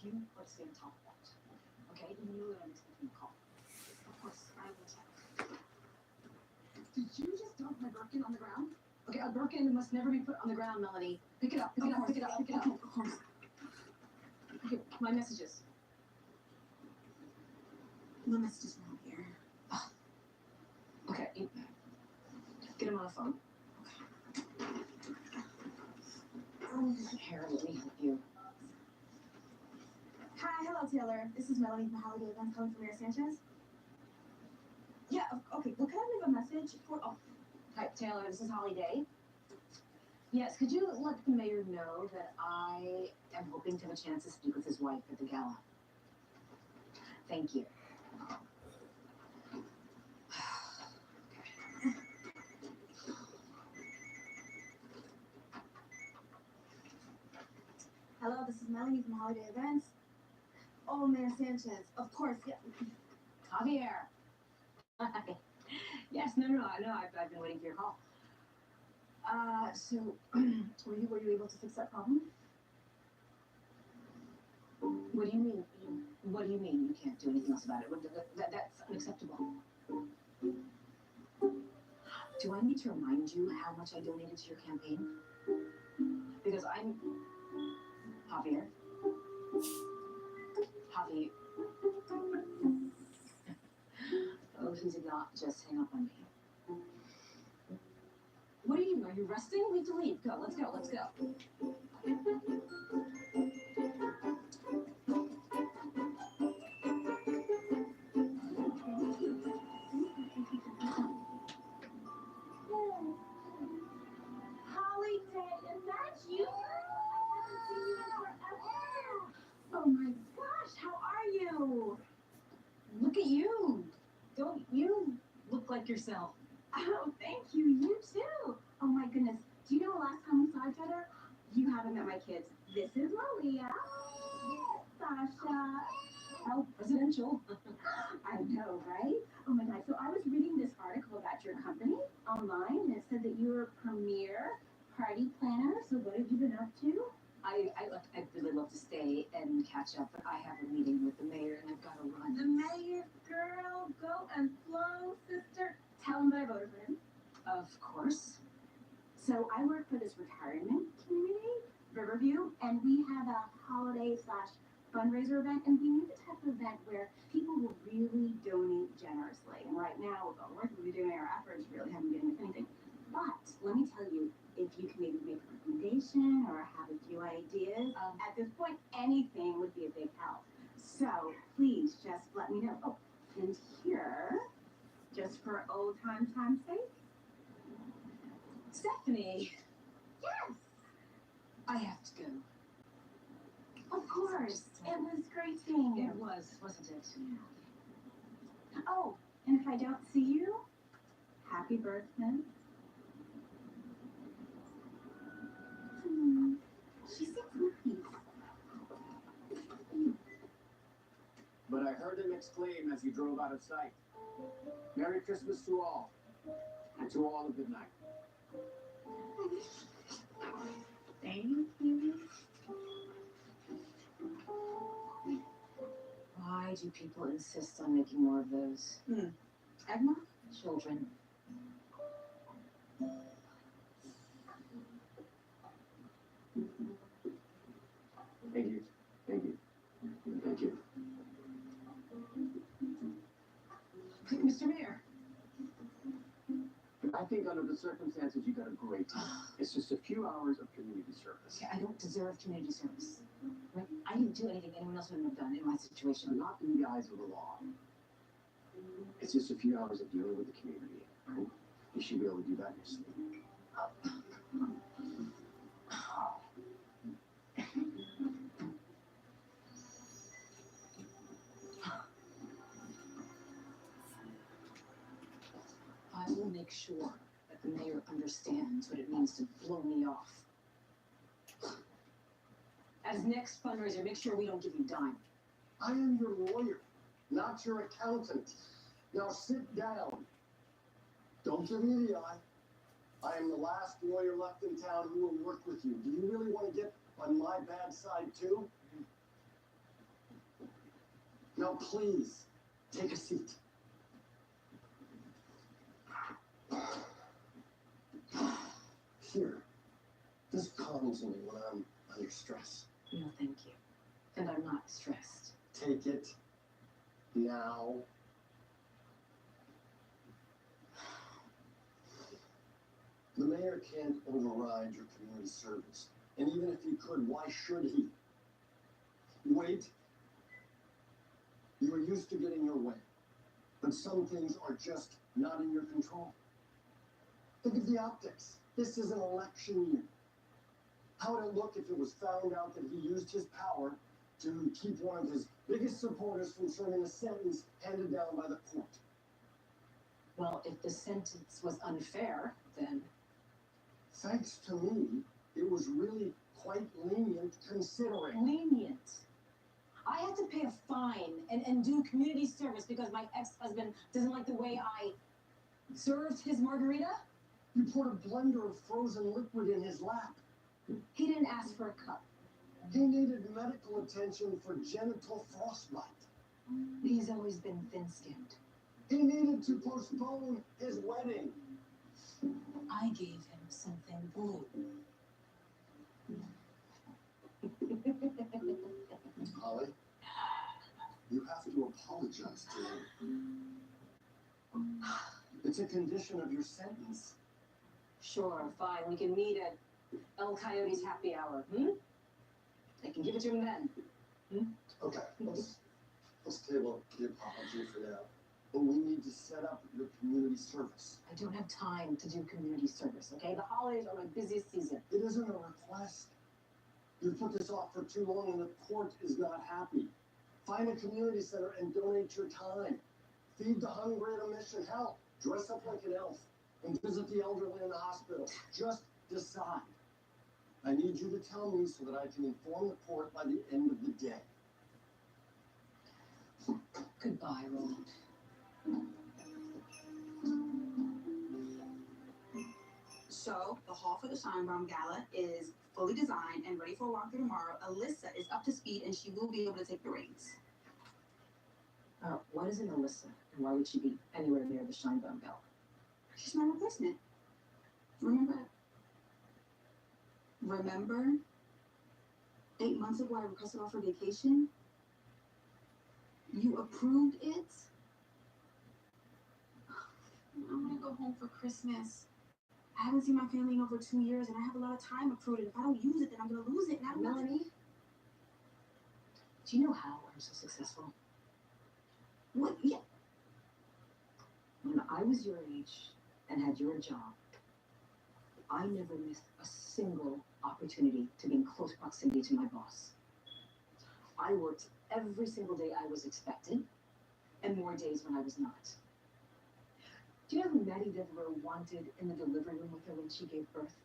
you or to stay on top of that. Okay? You know that I'm expecting a call. Of course, I will check. Did you just dump my Birkin on the ground? Okay, a Birkin must never be put on the ground, Melanie. Pick it up, pick it up, pick it up, pick it up. Of course. Okay, my messages. The message is not here. Okay, get him on the phone. Here, let me help you. Hi, hello Taylor. This is Melanie from Holiday Events calling from Mayor Sanchez. Yeah, okay. Well, can I leave a message for? Oh, Hi, Taylor, this is Holly Day. Yes, could you let the mayor know that I am hoping to have a chance to speak with his wife at the gala? Thank you. hello. This is Melanie from Holiday Events. Oh, Mayor Sanchez. Of course. Yeah. Javier. Hi. Yes, no, I've been waiting for your call. So were you able to fix that problem? What do you mean? What do you mean you can't do anything else about it? That's unacceptable. Do I need to remind you how much I donated to your campaign? Because I'm Javier. Javi. Oh, he did not just hang up on me. What are you doing? Are you resting? We have to leave. Go, let's go, let's go. Holly Day, is that you? I haven't seen you in forever. Oh my gosh, how are you? Look at you. Don't you look like yourself? Oh, thank you. You too. Oh my goodness. Do you know the last time we saw each other? You haven't met my kids. This is Malia. Sasha. How presidential. I know, right? Oh my God. So I was reading this article about your company online, and it said that you're a premier party planner. So what have you been up to? I'd really love to stay and catch up, but I have a meeting with the mayor and I've got to run. The mayor, girl, go and flow, sister. Tell him that I voted for him. Of course. So I work for this retirement community, Riverview, and we have a holiday/fundraiser event, and we need the type of event where people will really donate generously. And right now, with all the work we've been doing, our efforts really haven't been getting anything. But let me tell you, if you can maybe make a recommendation or have a few ideas, at this point, anything would be a big help. So please just let me know. Oh, and here, just for old time's sake, Stephanie, yes, I have to go. of course. It was great seeing you. It was, wasn't it? Oh, and if I don't see you, happy birthday. She seems nice. But I heard him exclaim as he drove out of sight, "Merry Christmas to all, and to all a good night." Thank you. Why do people insist on making more of those? Eggnog? Children. Thank you. Thank you. Thank you. Mr. Mayor. I think under the circumstances, you got a great team. It's just a few hours of community service. Okay, I don't deserve community service. Right? I didn't do anything anyone else wouldn't have done in my situation. Not in the eyes of the law. It's just a few hours of dealing with the community. Right? You should be able to do that in your sleep. I will make sure that the mayor understands what it means to blow me off. At his next fundraiser, make sure we don't give you a dime. I am your lawyer, not your accountant. Now sit down. Don't give me the eye. I am the last lawyer left in town who will work with you. Do you really want to get on my bad side too? Now, please, take a seat. Here, this calms me when I'm under stress. No, thank you. And I'm not stressed. Take it now. The mayor can't override your community service. And even if he could, why should he? Wait. You are used to getting your way. But some things are just not in your control. Think of the optics. This is an election year. How would it look if it was found out that he used his power to keep one of his biggest supporters from serving a sentence handed down by the court? Well, if the sentence was unfair, then... Thanks to me, it was really quite lenient considering. Lenient? I had to pay a fine and do community service because my ex-husband doesn't like the way I served his margarita? You poured a blender of frozen liquid in his lap. He didn't ask for a cup. He needed medical attention for genital frostbite. He's always been thin-skinned. He needed to postpone his wedding. I gave him something blue. Holly, you have to apologize to him. It's a condition of your sentence. Sure, fine. We can meet at El Coyote's happy hour. I can give it to him then. Okay, let's table the apology for now. But we need to set up your community service. I don't have time to do community service, okay? The holidays are my busiest season. It isn't a request. You've put this off for too long and the court is not happy. Find a community center and donate your time. Feed the hungry at a mission. Hell, dress up like an elf and visit the elderly in the hospital. Just decide. I need you to tell me so that I can inform the court by the end of the day. Goodbye, Roland. So, the hall for the Scheinbaum Gala is fully designed and ready for a walkthrough tomorrow. Alyssa is up to speed and she will be able to take the reins. What is an Alyssa? And why would she be anywhere near the Scheinbaum Gala? She's my replacement. Remember? 8 months ago, I requested off for vacation. You approved it? I want to go home for Christmas. I haven't seen my family in over 2 years, and I have a lot of time accrued. And if I don't use it, then I'm going to lose it. And I don't know. Melanie, do you know how I'm so successful? What? Yeah. When I was your age and had your job, I never missed a single opportunity to be in close proximity to my boss. I worked every single day I was expected, and more days when I was not. Do you know who Maddie Devereaux wanted in the delivery room with her when she gave birth?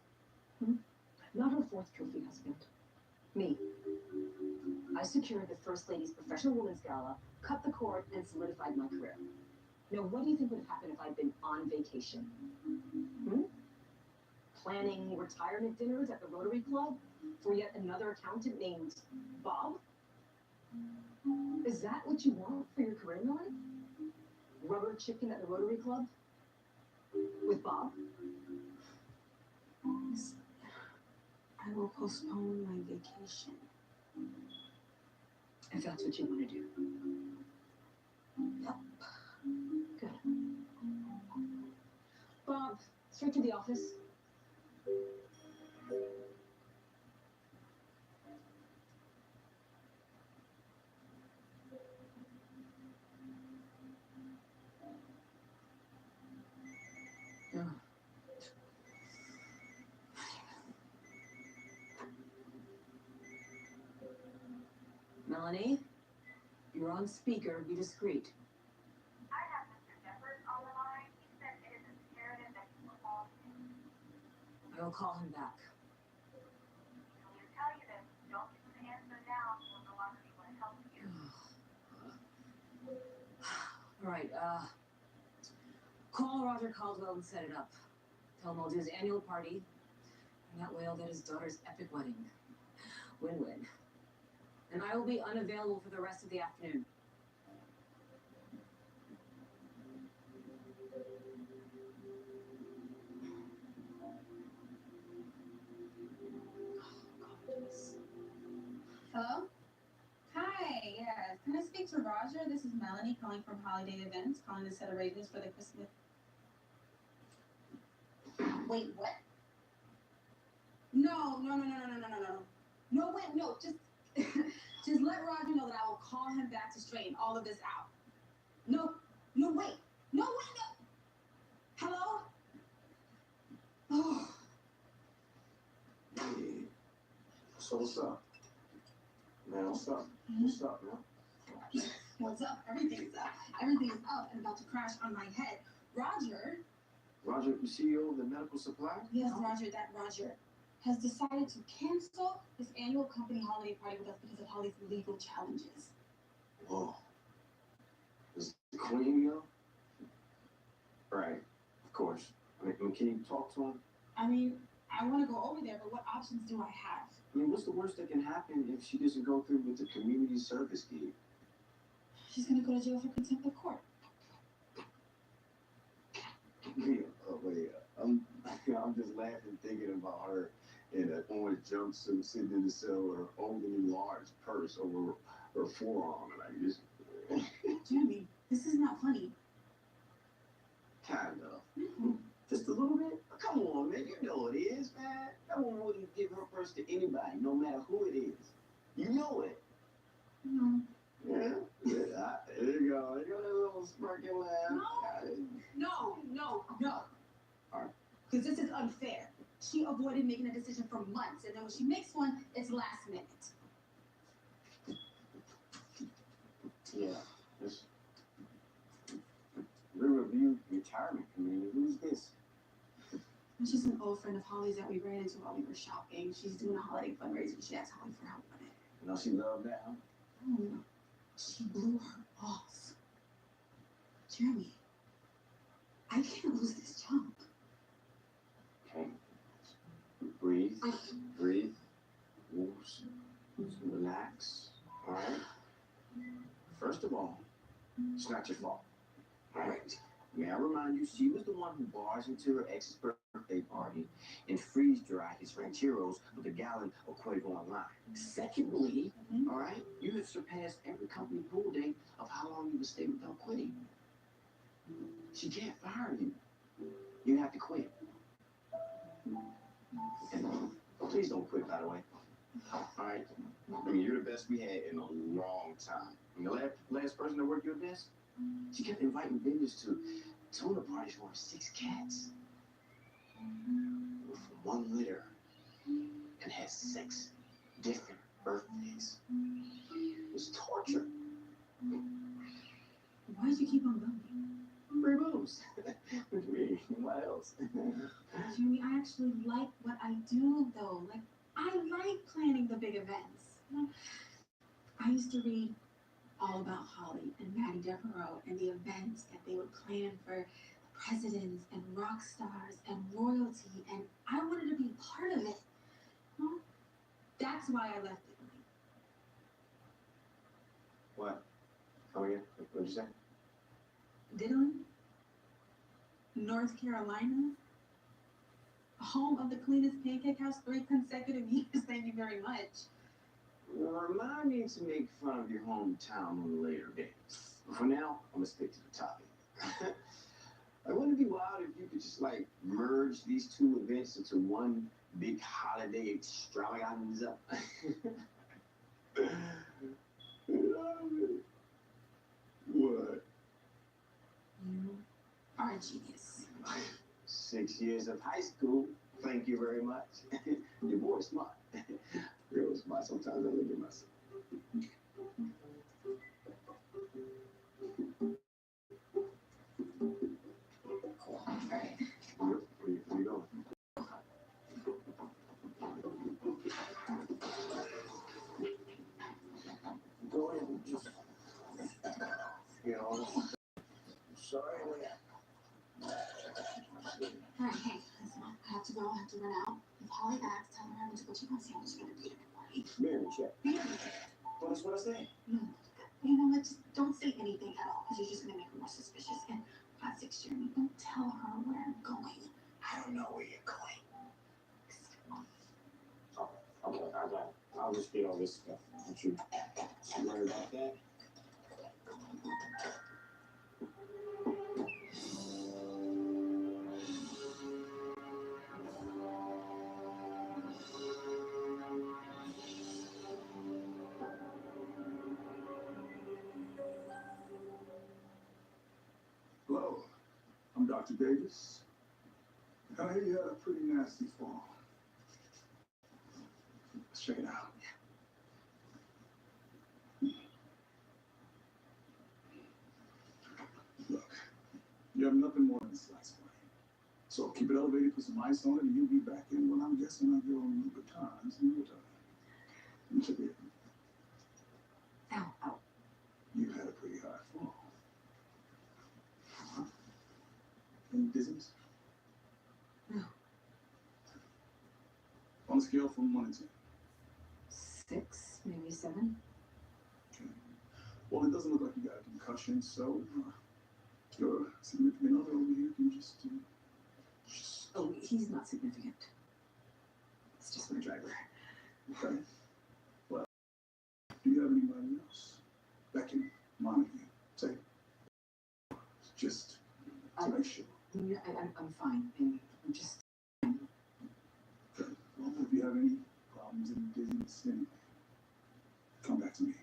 Not her fourth trophy husband. Me. I secured the First Lady's Professional Women's Gala, cut the cord, and solidified my career. Now, what do you think would have happened if I'd been on vacation? Planning retirement dinners at the Rotary Club for yet another accountant named Bob? Is that what you want for your career, Melanie? Rubber chicken at the Rotary Club? With Bob? I will postpone my vacation. If that's what you want to do. Yep. Good. Bob, straight to the office. Melanie, you're on speaker. Be discreet. I have Mr. Shepard on the line. He said it is imperative that you call him. I will call him back. He'll tell you this. Don't give him the answer now. He'll no longer be able to help you. All right, call Roger Caldwell and set it up. Tell him I'll do his annual party, and that way I'll get his daughter's epic wedding. Win-win. And I will be unavailable for the rest of the afternoon. this is Melanie calling from Holiday Events, calling to set arrangements for the Christmas. Wait, what? No. No, wait, no, just let Roger know that I will call him back to straighten all of this out. No, wait. No. Hello? Oh. Hey. So what's up? Man, what's up? Mhm. What's up, man? What's up? Everything is up. Everything is up and about to crash on my head. Roger, Roger, the CEO of the medical supply? yes, Roger, that Roger, has decided to cancel his annual company holiday party with us because of Holly's legal challenges. Whoa. Is the queen, you know? Right, of course. I mean, can you talk to him? I mean, I want to go over there, but what options do I have? I mean, what's the worst that can happen if she doesn't go through with the community service gig? She's going to go to jail for contempt of court. Yeah, wait, I'm just laughing thinking about her in an orange jumpsuit sitting in the cell with her overly large purse over her forearm. Like this. Jeremy, this is not funny. Kind of. Just a little bit? Come on, man. You know it is, man. That woman wouldn't give her purse to anybody, no matter who it is. You know it. No. Yeah? There you go. There you go, that little smirking laugh. No. All right. Because this is unfair. She avoided making a decision for months, and then when she makes one, it's last minute. Yeah. This Riverview Retirement Community. Who's this? It's just an old friend of Holly's that we ran into while we were shopping. She's doing a holiday fundraiser. She asked Holly for help with it. You know she loved that, huh? Oh, she blew her balls. Jeremy, I can't lose this job. Okay. Breathe. Whoops. Relax. All right. First of all, it's not your fault. All right. May I remind you, she was the one who barged into her ex's birthday party and freeze-dried his rancheros with a gallon of Quavo Online. Secondly, all right, you have surpassed every company pool date of how long you would stay without quitting. She can't fire you. You have to quit. And please don't quit, by the way. All right? I mean, you're the best we had in a long time. And the last person to work your desk, she kept inviting vendors to tuna parties for 6 cats. From one litter. And had 6 different birthdays. It was torture. Why did you keep on going? Free moves. What do you mean? What else? Jeremy, I actually like what I do, though. Like, I like planning the big events. You know, I used to read all about Holly and Maddie Devereaux and the events that they would plan for presidents and rock stars and royalty, and I wanted to be part of it. You know? That's why I left Italy. What? Come again? What'd you say? Diddley, North Carolina, home of the cleanest pancake house 3 consecutive years. Thank you very much. Remind me to make fun of your hometown on a later date. For now, I'm gonna stick to the topic. I wouldn't it be wild if you could just like merge these 2 events into one big holiday extravaganza. What? You are a genius. 6 years of high school. Thank you very much. Your boy's smart. Real smart. Sometimes I look at myself. Cool. All right. Where you going? Go ahead and just, sorry. All right, hey, listen, I have to go. I have to run out. If Holly asks, tell her I went to go check on Sam. She's gonna beat everybody. Mary, check. Beat everybody. Well, that's what I said. No, you know what? Just don't say anything at all, because you're just gonna make her more suspicious. And 5-6 Jeremy, don't tell her where I'm going. I don't know where you're going. Okay, I'll just get all this stuff. Don't you worry about that. Dr. Davis. I hear you had a pretty nasty fall. Let's check it out. Look, you have nothing more than slight sprain. So keep it elevated, put some ice on it, and you'll be back in what I'm guessing are your Louboutins in no time. You took it. Ow, ow. You had a pretty high fall. Uh-huh. Any dizziness? No. On a scale from 1 to 10. 6, maybe 7. Okay. Well, it doesn't look like you got a concussion, so your significant other over here can just. Oh, he's not significant. It's just my driver. Okay. Well, do you have anybody else that can monitor you? Say, just to make sure. Yeah, I'm fine. I'm just. Okay. Well, if you have any problems in dizziness, anything, come back to me.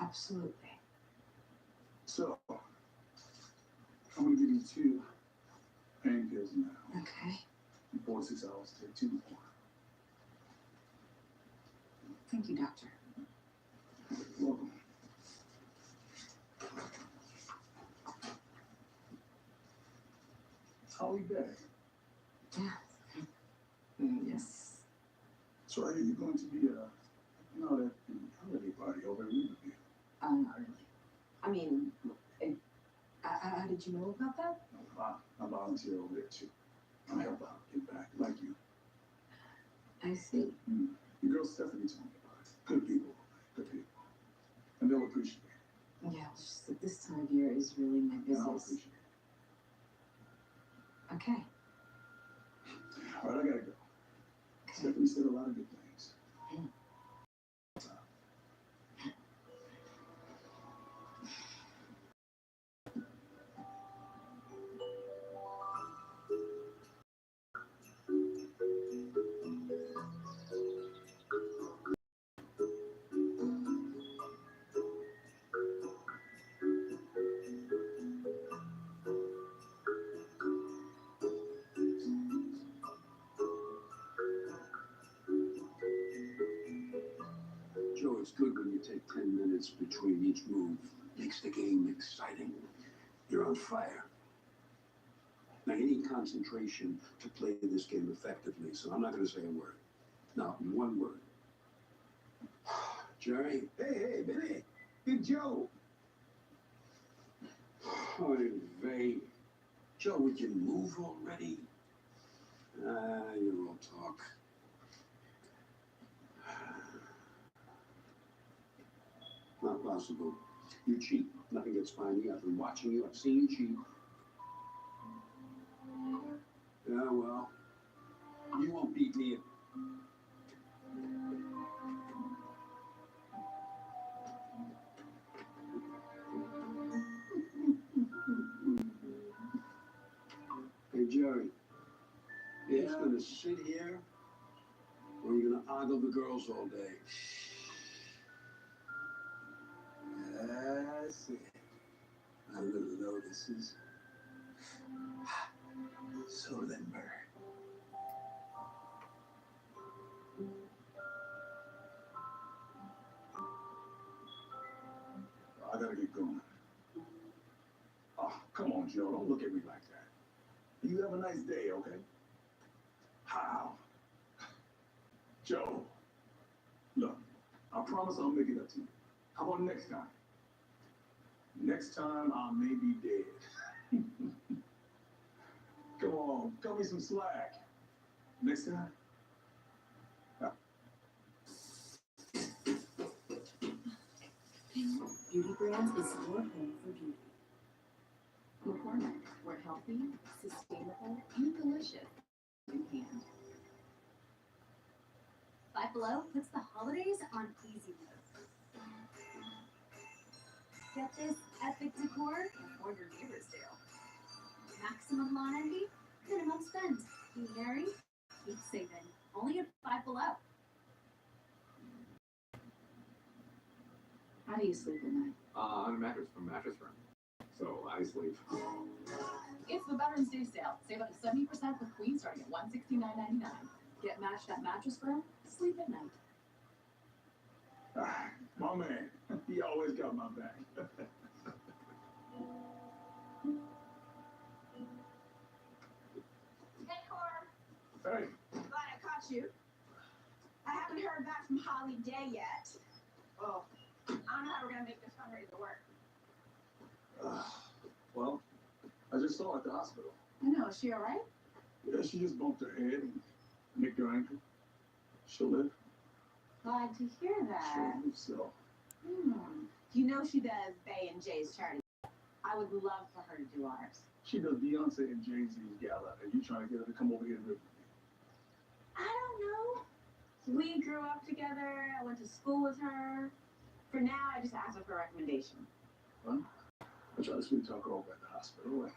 Absolutely. So, I'm going to give you 2 pain pills now. Okay. In 4 to 6 hours, take 2 more. Thank you, doctor. You're welcome. Holly Bay. Yeah. Yes. So are you going to be at the holiday party over in Riverview? Not really. I mean, how did you know about that? I volunteer over there too. I help out, get back, like you. I see. The girl Stephanie told me about it. Good people. And they'll appreciate it. Yeah, it's just that this time of year is really my And I'll business. appreciate it. Okay. All right, I gotta go. Stephanie said a lot of good things. Joe, it's good when you take 10 minutes between each move. Makes the game exciting. You're on fire. Now, you need concentration to play this game effectively, so I'm not going to say a word. Not one word. Jerry? Hey, Billy. Big Joe. Oy vey. Joe, would you move already? You're all talk. Not possible. You cheat. Nothing gets by me. I've been watching you. I've seen you cheat. Yeah, well, you won't beat me. Hey, Jerry. You're just gonna sit here, or you're gonna ogle the girls all day? That's it. My little lotuses. So then, Bird. I gotta get going. Oh, come on, Joe. Don't look at me like that. You have a nice day, okay? How? Joe, look, I promise I'll make it up to you. How about next time? Next time I may be dead. Come on, cut me some slack. Next time. Beauty Brands is your home for beauty. McCormick, we're healthy, sustainable, and delicious in hand. Five Below puts the holidays on easy mode. Get this epic decor before your neighbor's do. Maximum lawn envy, minimum spend. Be merry, keep saving. Only at Five Below. How do you sleep at night? On a mattress from Mattress Firm. So I sleep. It's the Veterans Day sale. Save up to 70% with Queen starting at $169.99. Get matched at Mattress Firm. Sleep at night. Ah, my man, he always got my back. Hey, Cor. Hey, Glad I caught you. I haven't heard back from Holly Day yet. Oh, I don't know how we're gonna make this fundraiser work. well, I just saw her at the hospital. I know. Is she all right? Yeah, she just bumped her head and nicked her ankle. She'll live. Glad to hear that. Sure hope so. You know she does Bay and Jay's charity. I would love for her to do ours. She does Beyonce and Jay-Z's gala, and you trying to get her to come over here and live with me. I don't know. We grew up together. I went to school with her. For now, I just asked her for a recommendation. Well, I try to sweet talk her over at the hospital, and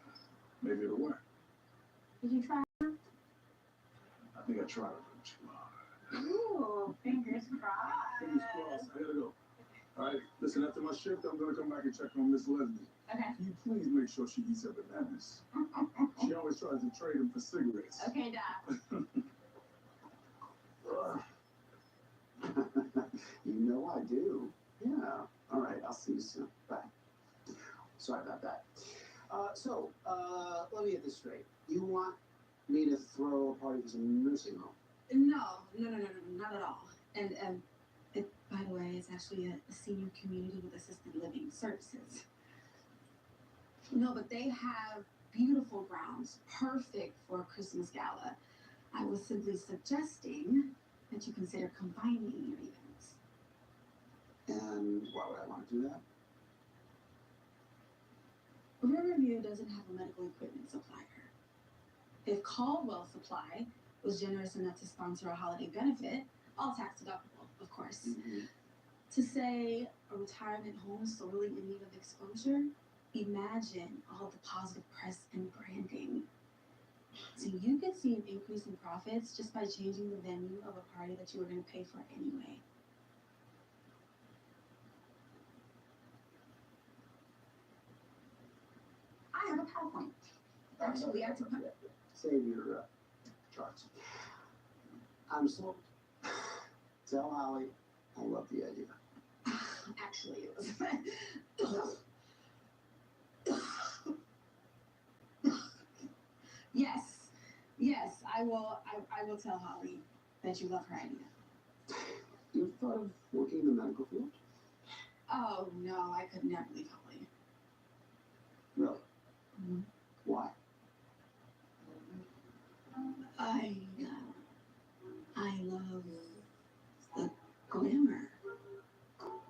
maybe it'll work. Did you try? I think I tried a little too hard. Ooh, fingers crossed. Fingers crossed. I gotta go. All right, listen, after my shift, I'm gonna come back and check on Miss Leslie. Okay. Can you please make sure she eats her bananas? She always tries to trade them for cigarettes. Okay, Doc. You know I do. Yeah. All right, I'll see you soon. Bye. Sorry about that. Let me get this straight. You want me to throw a party for some nursing home? No, not at all. And it, by the way, it's actually a senior community with assisted living services. No, but they have beautiful grounds, perfect for a Christmas gala. I was simply suggesting that you consider combining your events. And why would I want to do that? Riverview doesn't have a medical equipment supplier. If Caldwell Supply was generous enough to sponsor a holiday benefit, all tax deductible, of course. To say a retirement home sorely in need of exposure, imagine all the positive press and branding. So you could see an increase in profits just by changing the venue of a party that you were going to pay for anyway. I have a PowerPoint. Actually, I took Save your charts. I'm sold. Tell Holly I love the idea. Actually, it was. Yes, I will tell Holly that you love her idea. You thought of working in the medical field? Oh no, I could never leave Holly. Really? Why? I love the glamour.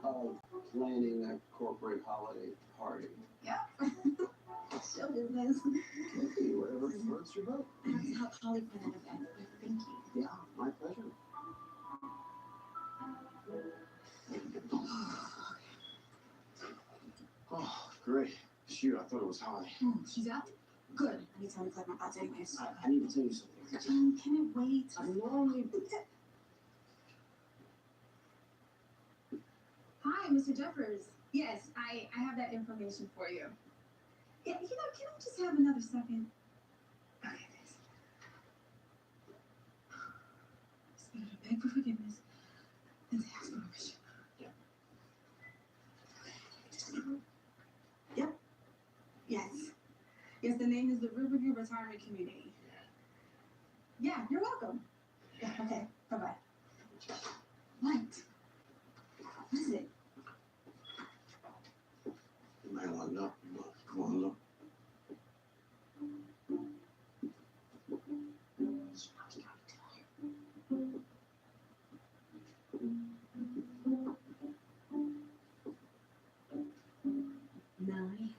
Of planning a corporate holiday party. Yeah. Show business. Okay, whatever floats your boat. Let's help Holly for that event. Thank you. Yeah, my pleasure. Oh, great. Shoot, I thought it was Holly. She's out? Good. I need time to collect my thoughts anyways. I need to tell you something. Can it wait? I know you. Hi, Mr. Jeffers. Yes, I have that information for you. Yeah, can I just have another second? Okay, thanks. Just better to beg for forgiveness than to ask for permission. Yep. Yes, the name is the Riverview Retirement Community. Yeah, you're welcome. Yeah, okay, bye-bye. What? What is it? You might want to know. Come on, look. Melanie,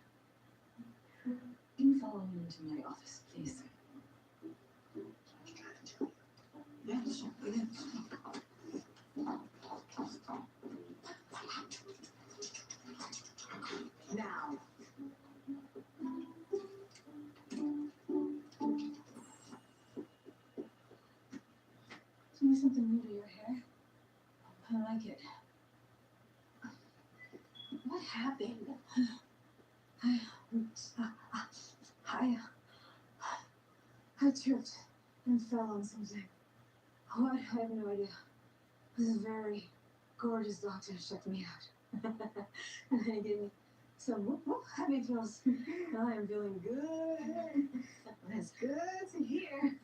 can you follow me into my office, please? Yeah, sure. now. Give me something new to your hair. I like it. What happened? Hi. I tripped and fell on something. What? I have no idea. This very gorgeous doctor checked me out. And then he gave me some happy pills. I am feeling good. That's good to hear.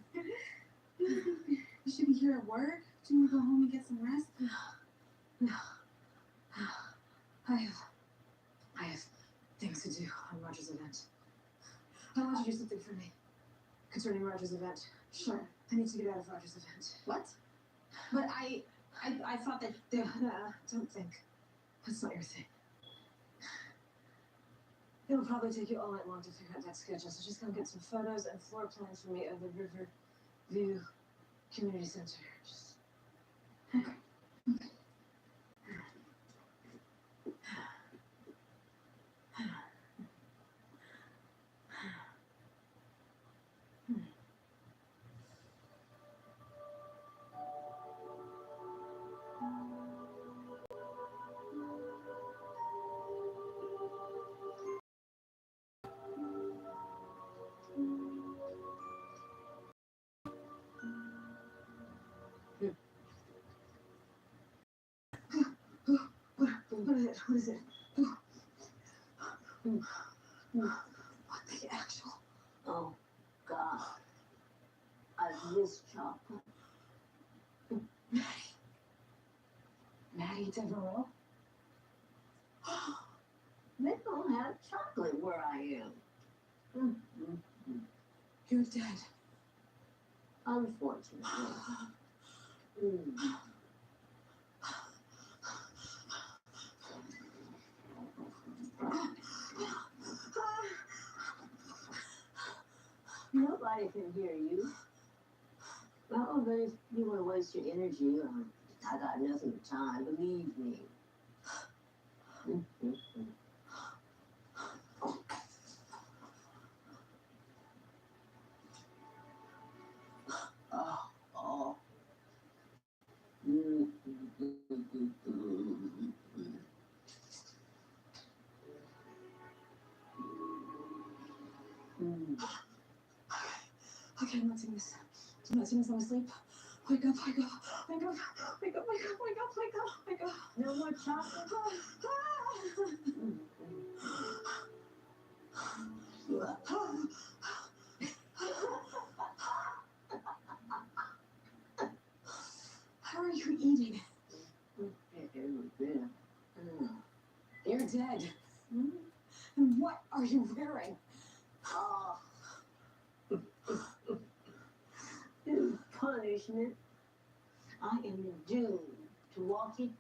You should be here at work. Do you want to go home and get some rest? No. I have things to do on Roger's event. I want you to do something for me concerning Roger's event. Sure. I need to get out of Roger's event. What? But I thought that Don't think. That's not your thing. It'll probably take you all night long to figure out that schedule, so just come get some photos and floor plans for me of the Riverview Community Center. Just... Okay. What is it? What is it? What the actual? Oh, God. I miss chocolate. Maddie Devereaux? They don't have chocolate where I am. You're dead. Unfortunately. Nobody can hear you. Well, but if you want to waste your energy, I got nothing but time, believe me. Oh. Okay, I'm not seeing this. I'm not seeing this. I'm asleep. Wake up, wake up, wake up, wake up, wake up, wake up, wake up, wake up. No more chocolate? How are you eating? You're dead. And what are you wearing? Punishment. I am doomed to walking.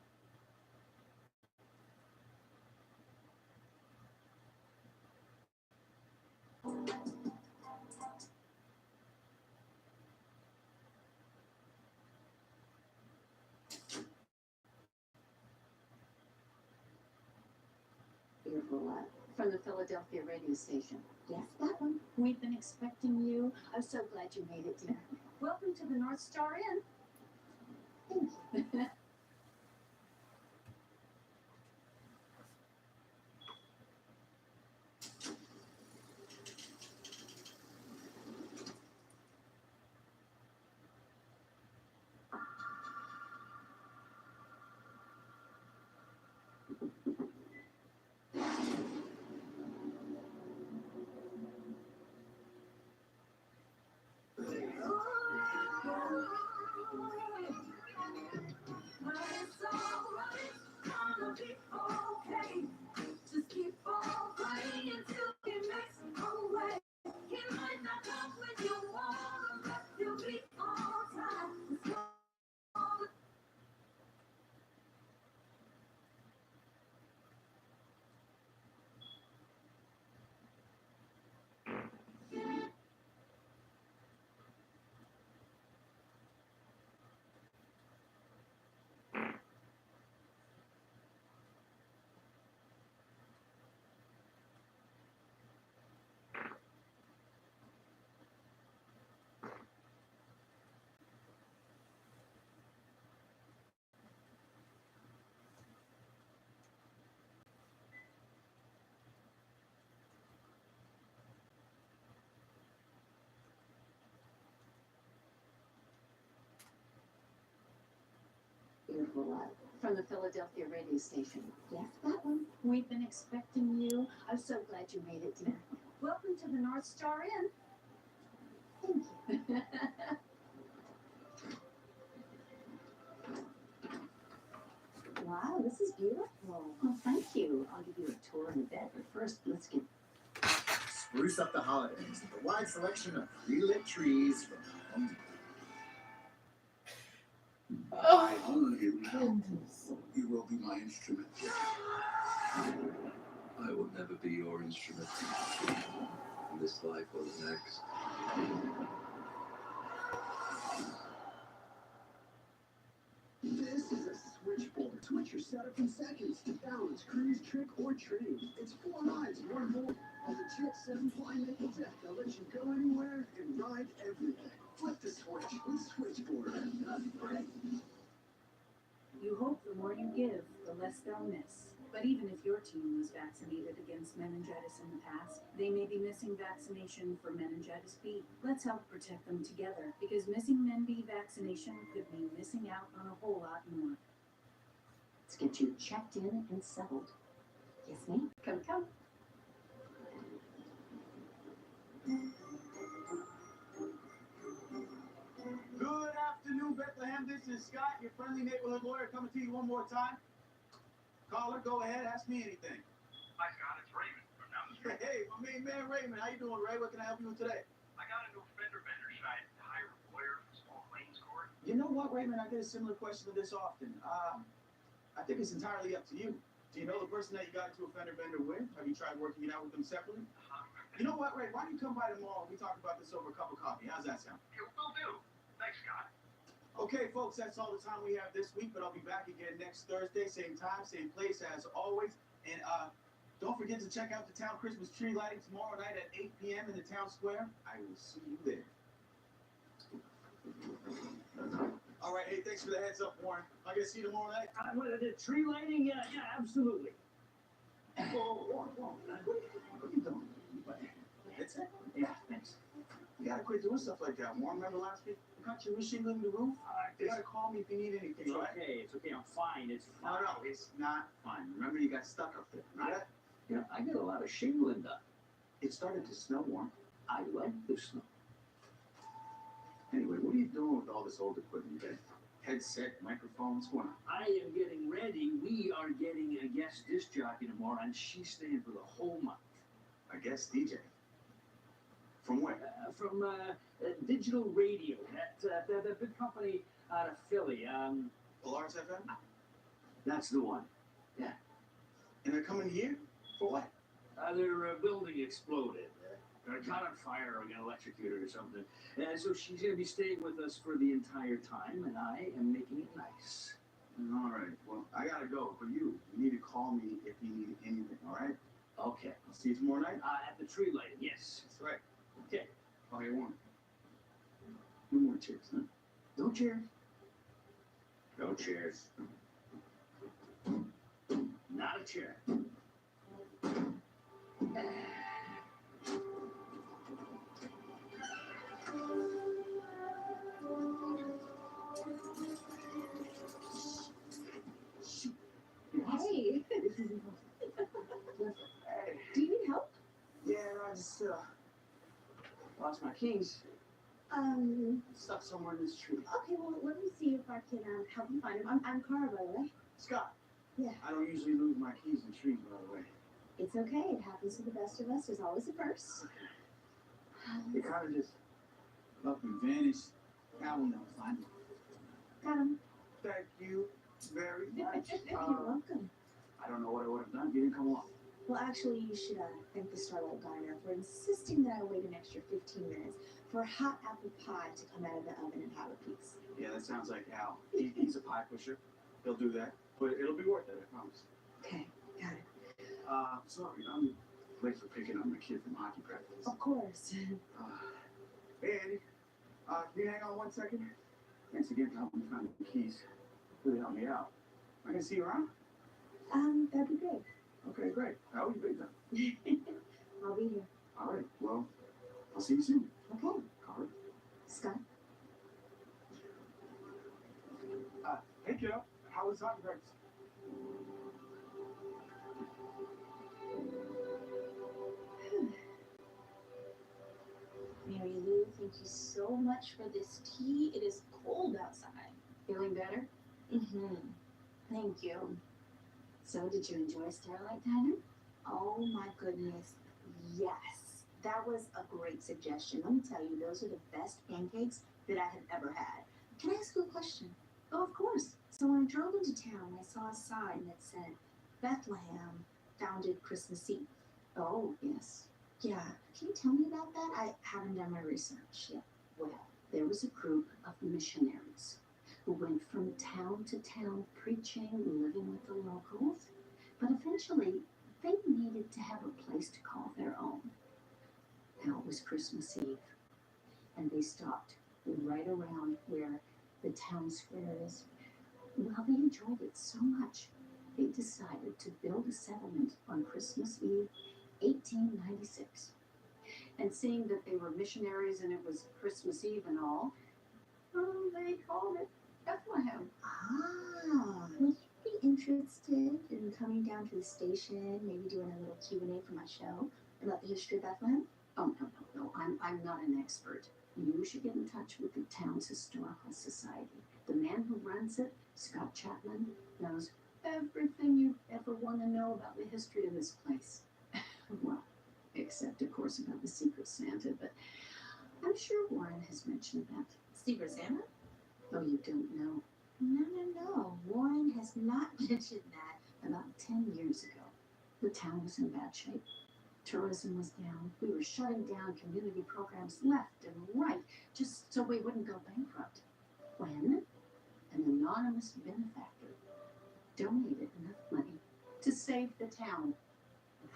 Beautiful what? From the Philadelphia radio station. Yes, that one. We've been expecting you. I'm so glad you made it, dear. Welcome to the North Star Inn. Thank you. beautiful from the Philadelphia radio station. Yes, that one. We've been expecting you. I'm so glad you made it, dear. Welcome to the North Star Inn. Thank you. Wow, this is beautiful. Well, thank you. I'll give you a tour in a bit, but first, let's get... Spruce up the holidays with a wide selection of pre-lit trees from Home Depot. I honor you now. You will be my instrument. I will never be your instrument in this life or the next. This is a switchboard. Switch your setup in seconds to balance, cruise, trick, or trade. It's 4 rides, 1 more. On the Jet 7 Flying Maple deck, they'll let you go anywhere and ride everything. Flip the switch with Switchboard. You hope the more you give, the less they'll miss. But even if your team was vaccinated against meningitis in the past, they may be missing vaccination for meningitis B. Let's help protect them together, because missing Men B vaccination could mean missing out on a whole lot more. Let's get you checked in and settled. Yes, ma'am. Come. Good afternoon, Bethlehem. This is Scott, your friendly neighborhood lawyer, coming to you one more time. Caller, go ahead, ask me anything. Hi, Scott. It's Raymond from down the street. Hey, my main man Raymond. How you doing, Ray? What can I help you with today? I got a new fender bender. Should I hire a lawyer for small claims court? You know what, Raymond? I get a similar question to this often. I think it's entirely up to you. Do you know the person that you got into a fender bender with? Have you tried working it out with them separately? You know what, Ray? Why don't you come by tomorrow and we talk about this over a cup of coffee? How's that sound? It will do. Thanks, Scott. Okay, folks, that's all the time we have this week, but I'll be back again next Thursday, same time, same place as always. And don't forget to check out the town Christmas tree lighting tomorrow night at 8 p.m. in the town square. I will see you there. All right, hey, thanks for the heads up, Warren. I guess see you tomorrow night. The tree lighting? Yeah, absolutely. Whoa, Warren, what are you doing? That's it? Yeah, thanks. You gotta quit doing stuff like that, Warren. Remember last week? You got your reshingling the roof? You gotta call me if you need anything, It's all right? okay. It's okay. I'm fine. It's No, fine. no, it's not fine. Remember, you got stuck up there. Remember that? I get a lot of shingling done. It started to snow, Warren. I like the snow. Anyway, what are you doing with all this old equipment? You got headset, microphones, what's going on? I am getting ready. We are getting a guest disc jockey tomorrow, and she's staying for the whole month. I guess DJ. From where? From Digital Radio, that big company out of Philly. Polaris FM? That's the one. Yeah. And they're coming here? For what? Their building exploded. They're caught on fire or got electrocuted or something. And so she's going to be staying with us for the entire time, and I am making it nice. All right. Well, I gotta go. For you need to call me if you need anything, all right? Okay. I'll see you tomorrow night? At the tree lighting, yes. That's right. Okay. Okay, Warren. No more cheers, huh? No cheers. No cheers. Not a chair. Hey. Do you need help? Yeah, I just lost my keys. Stuck somewhere in this tree. Okay, well, let me see if I can help you find him. I'm Cara, by the way. Scott. Yeah. I don't usually lose my keys in trees, by the way. It's okay. It happens to the best of us. There's always a first. They kind of just up and vanished. I will never find them. Got him. Thank you very much. You're welcome. I don't know what I would have done if you didn't come along. Well, actually, you should thank the Starlight Diner for insisting that I wait an extra 15 minutes for a hot apple pie to come out of the oven and have a piece. Yeah, that sounds like Al. He's a pie pusher. He'll do that. But it'll be worth it, I promise. Okay, got it. Sorry, I'm late for picking up my kid from hockey practice. Of course. Hey, Andy. Can you hang on 1 second? Thanks again for helping me find the keys. Really helped me out. I can see you around? That'd be great. Okay, great. How are you big then? I'll be here. All right, well, I'll see you soon. Okay. All right. Scott? Hey, kiddo. How was talking about. Mary Lou, thank you so much for this tea. It is cold outside. Feeling better? Mm-hmm. Thank you. So, did you enjoy Starlight Diner? Oh my goodness, yes. That was a great suggestion. Let me tell you, those are the best pancakes that I have ever had. Can I ask you a question? Oh, of course. So when I drove into town, I saw a sign that said, Bethlehem founded Christmas Eve. Oh, yes. Yeah. Can you tell me about that? I haven't done my research yet. Well, there was a group of missionaries who went from town to town preaching, living with the locals, but eventually they needed to have a place to call their own. Now it was Christmas Eve, and they stopped right around where the town square is. Well, they enjoyed it so much, they decided to build a settlement on Christmas Eve, 1896. And seeing that they were missionaries and it was Christmas Eve and all, they called it Bethlehem. Ah, would you be interested in coming down to the station, maybe doing a little Q&A for my show about the history of Bethlehem? Oh, no. I'm not an expert. You should get in touch with the town's historical society. The man who runs it, Scott Chapman, knows everything you ever want to know about the history of this place. Well, except, of course, about the Secret Santa, but I'm sure Warren has mentioned that. Secret Santa? Oh, you don't know? No. Warren has not mentioned that about 10 years ago. The town was in bad shape. Tourism was down. We were shutting down community programs left and right just so we wouldn't go bankrupt. When an anonymous benefactor donated enough money to save the town.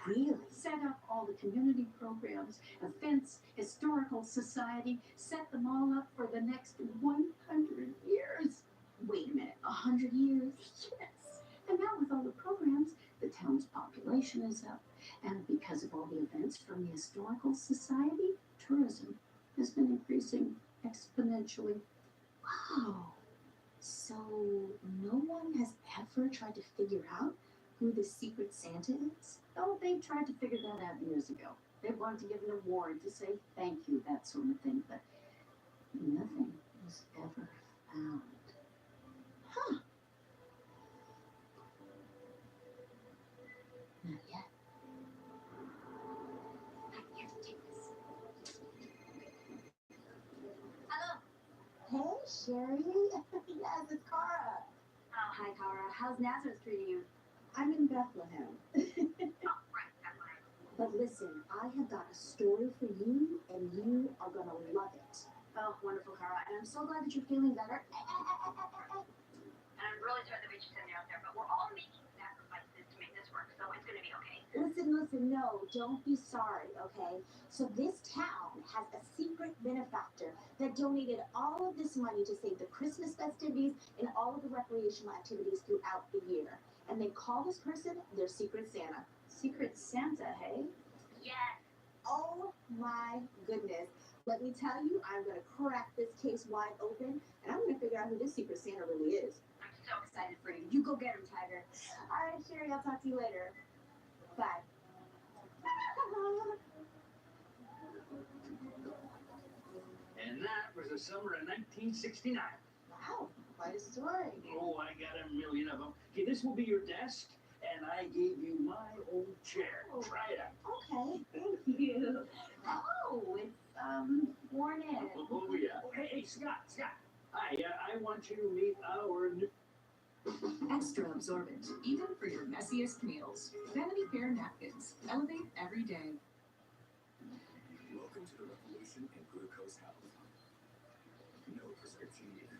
Really? Set up all the community programs, events, historical society, set them all up for the next 100 years. Wait a minute, 100 years? Yes. And now with all the programs, the town's population is up. And because of all the events from the historical society, tourism has been increasing exponentially. Wow. So no one has ever tried to figure out who the Secret Santa is? Oh, they tried to figure that out years ago. They wanted to give an award to say thank you, that sort of thing, but nothing was ever found. Huh. Not yet. I have to take this. Hello. Hey, Sherry. Yes, it's Cara. Oh, hi, Cara. How's Nazareth treating you? I'm in Bethlehem. But listen, I have got a story for you, and you are gonna love it. Oh, wonderful, Cara. And I'm so glad that you're feeling better. And I'm really sorry that we just sent you out there, but we're all making sacrifices to make this work, so it's gonna be okay. Listen, no, don't be sorry, okay? So this town has a secret benefactor that donated all of this money to save the Christmas festivities and all of the recreational activities throughout the year. And they call this person their Secret Santa. Secret Santa, hey? Yes. Oh my goodness. Let me tell you, I'm going to crack this case wide open, and I'm going to figure out who this Secret Santa really is. I'm so excited for you. You go get him, Tiger. All right, Sherry, I'll talk to you later. Bye. And that was the summer of 1969. Wow, quite a story. Oh, I got a million of them. Okay, this will be your desk, and I gave you my old chair. Try it out. Okay, thank you. Oh, it's, worn in. Oh, yeah. Hey, Scott. Hi, I want you to meet our new... Extra absorbent, even for your messiest meals. Vanity Fair napkins. Elevate every day. Welcome to the revolution in glucose health. No prescription needed.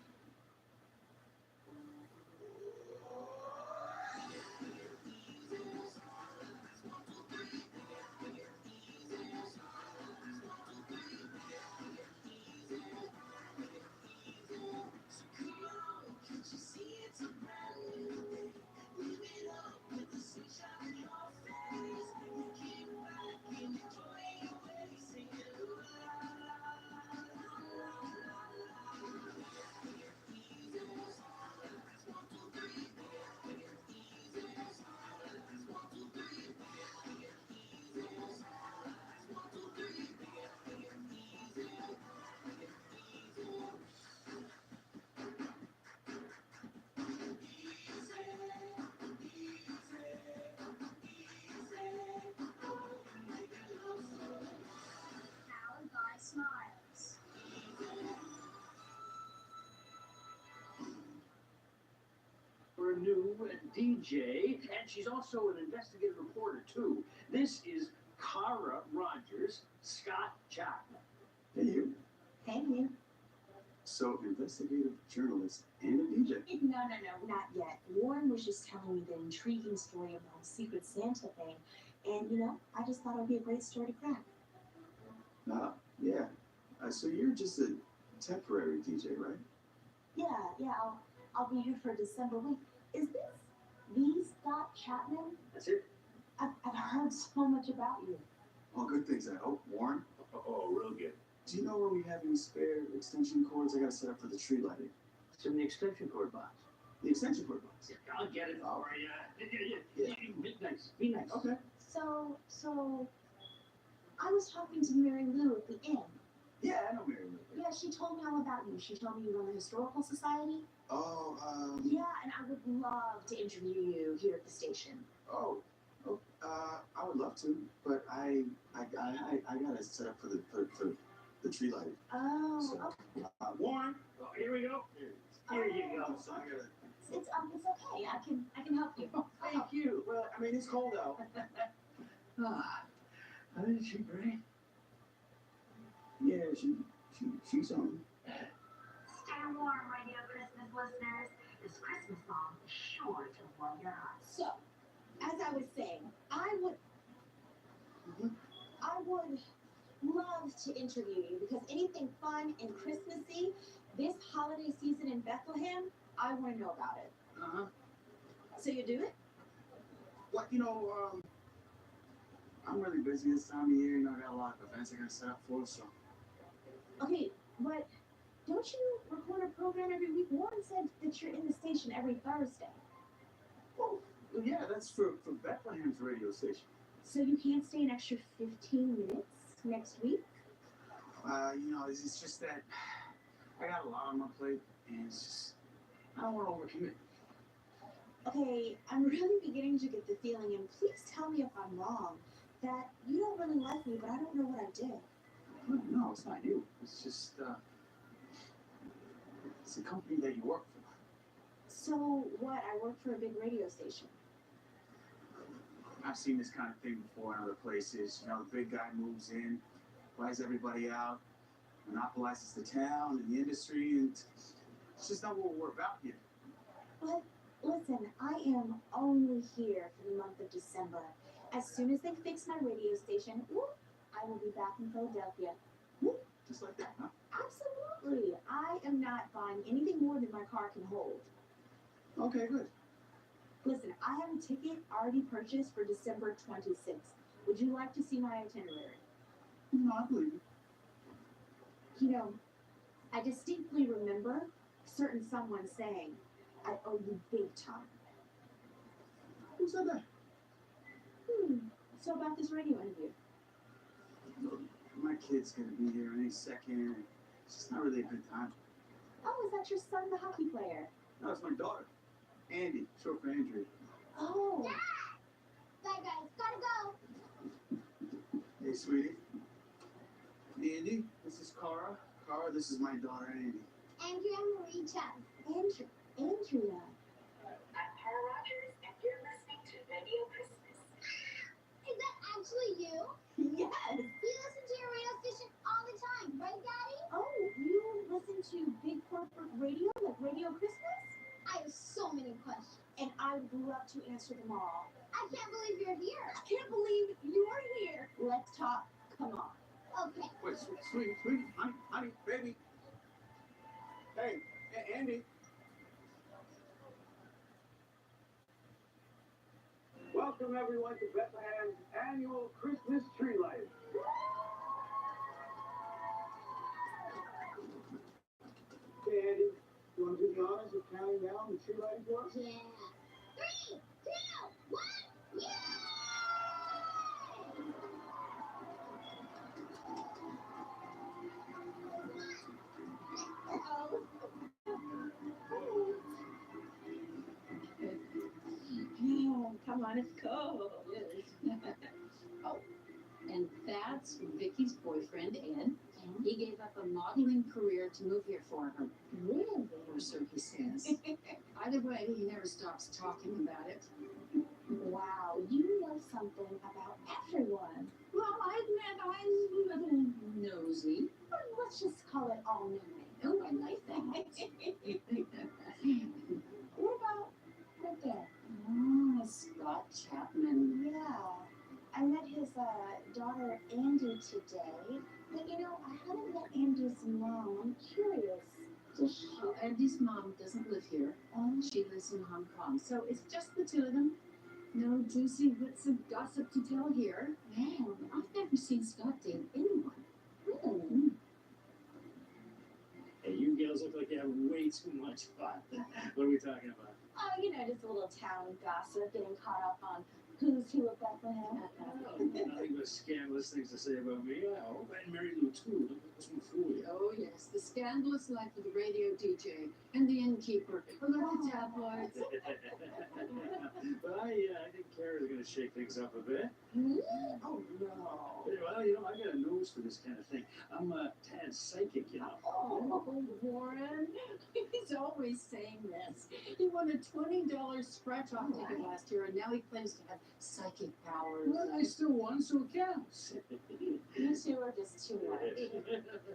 DJ, and she's also an investigative reporter, too. This is Kara Rogers, Scott Chapman. Hey, you. Hey, you. So, investigative journalist and a DJ. No, not yet. Warren was just telling me the intriguing story of the whole Secret Santa thing, and I just thought it would be a great story to crack. Ah, yeah. So you're just a temporary DJ, right? Yeah. I'll be here for December. Wait, is this the Scott Chapman? That's it? I've heard so much about you. Well, good things, I hope. Warren? Oh, real good. Do you know where we have any spare extension cords I gotta set up for the tree lighting? It's in the extension cord box. The extension cord box? Yeah, I'll get it for you. Yeah. Be nice. Okay. So I was talking to Mary Lou at the inn. Yeah, I know Mary Lou. Yeah, she told me all about you. She told me you run the Historical Society. Oh, Yeah, and I would love to interview you here at the station. I would love to, but I gotta set up for the tree lighting. Oh, So, okay. Warren, here we go. Here you go. So I gotta. It's okay. I can help you. Thank you. Well, I mean, it's cold out. Isn't she great? Yeah, she's on. Stay warm, Radio Christmas listeners. This Christmas song is sure to warm your hearts. So, as I was saying, I would love to interview you because anything fun and Christmassy this holiday season in Bethlehem, I want to know about it. Uh-huh. So you do it? What, I'm really busy this time of year. I got a lot of events I gotta set up for, so. Okay, but don't you record a program every week? Warren said that you're in the station every Thursday. Well, yeah, that's for Bethlehem's radio station. So you can't stay an extra 15 minutes next week? It's just that I got a lot on my plate, and it's just, I don't want to overcommit. Okay, I'm really beginning to get the feeling, and please tell me if I'm wrong, that you don't really like me, but I don't know what I did. No, it's not you. It's just, it's the company that you work for. So what? I work for a big radio station. I've seen this kind of thing before in other places. The big guy moves in, buys everybody out, monopolizes the town and the industry, and it's just not what we're about here. But listen, I am only here for the month of December. As soon as they fix my radio station, I will be back in Philadelphia. Just like that, huh? Absolutely. I am not buying anything more than my car can hold. Okay, good. Listen, I have a ticket already purchased for December 26th. Would you like to see my itinerary? No, I believe it. I distinctly remember certain someone saying, I owe you big time. Who said that? So about this radio interview. My kid's gonna be here any second. It's just not really a good time. Oh, is that your son, the hockey player? No, it's my daughter. Andy, short for Andrea. Oh. Bye, guys. Gotta go. Hey, sweetie. Andy, this is Kara. Kara, this is my daughter, Andy. Andrea Marie Chen. Andrea. I'm Kara Rogers, and you're listening to Radio Christmas. Is that actually you? Yes. You listen to your radio station all the time, right, Daddy? Oh, you listen to big corporate radio, like Radio Christmas? I have so many questions. And I would love to answer them all. I can't believe you're here. I can't believe you're here. Let's talk. Come on. Okay. Wait, sweet, honey, baby. Hey, Andy. Welcome, everyone, to Bethlehem's annual Christmas tree lighting. Okay, Andy, you want to do the honors of counting down the tree lighting for us? Yeah. 3, 2, 1, yay! Come on, it's cold. Oh, and that's Vicky's boyfriend, Ed. He gave up a modeling career to move here for her. Really? Or so he says. I By the way, he never stops talking about it. Wow, you know something about everyone. Well, I admit I'm a little nosy. But let's just call it all knowing. Oh, I like that. What about right there? Oh, Scott Chapman. Yeah, I met his daughter Andy today. But you know, I haven't met Andy's mom. I'm curious. Does she? Oh, Andy's mom doesn't live here. She lives in Hong Kong. So it's just the two of them. No juicy bits of gossip to tell here. Man, I've never seen Scott date anyone. Really? Hey, you girls look like you have way too much fun. What are we talking about? Oh, you know, just a little town gossip, getting caught up on who's who of Bethlehem. Nothing but scandalous things to say about me. I hope I married you too. Don't let this one fool you. Oh, yes, the scandalous life of the radio DJ and the innkeeper. A little tabloids. But I think Kara's going to shake things up a bit. Oh, no. Well, you know, I got a nose for this kind of thing. I'm a tad psychic, you know. Oh, Warren. He's always saying this. He won a $20 scratch-off ticket last year, and now he claims to have psychic powers. Well, I still won, so it counts. You two are just too much.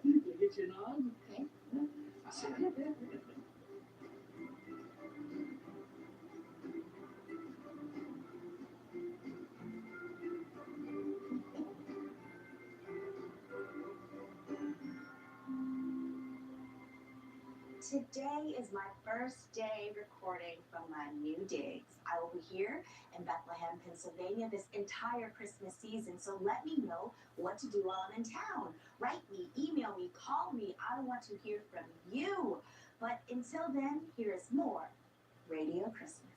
You get your nod? Okay. Today is my first day recording from my new digs. I will be here in Bethlehem, Pennsylvania this entire Christmas season, so let me know what to do while I'm in town. Write me, email me, call me. I want to hear from you. But until then, here is more Radio Christmas.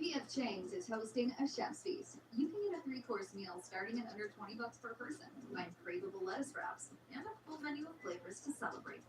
PF Chang's is hosting a chef's feast. You can get a 3-course meal starting at under $20 per person. Find craveable lettuce wraps and a full menu of flavors to celebrate.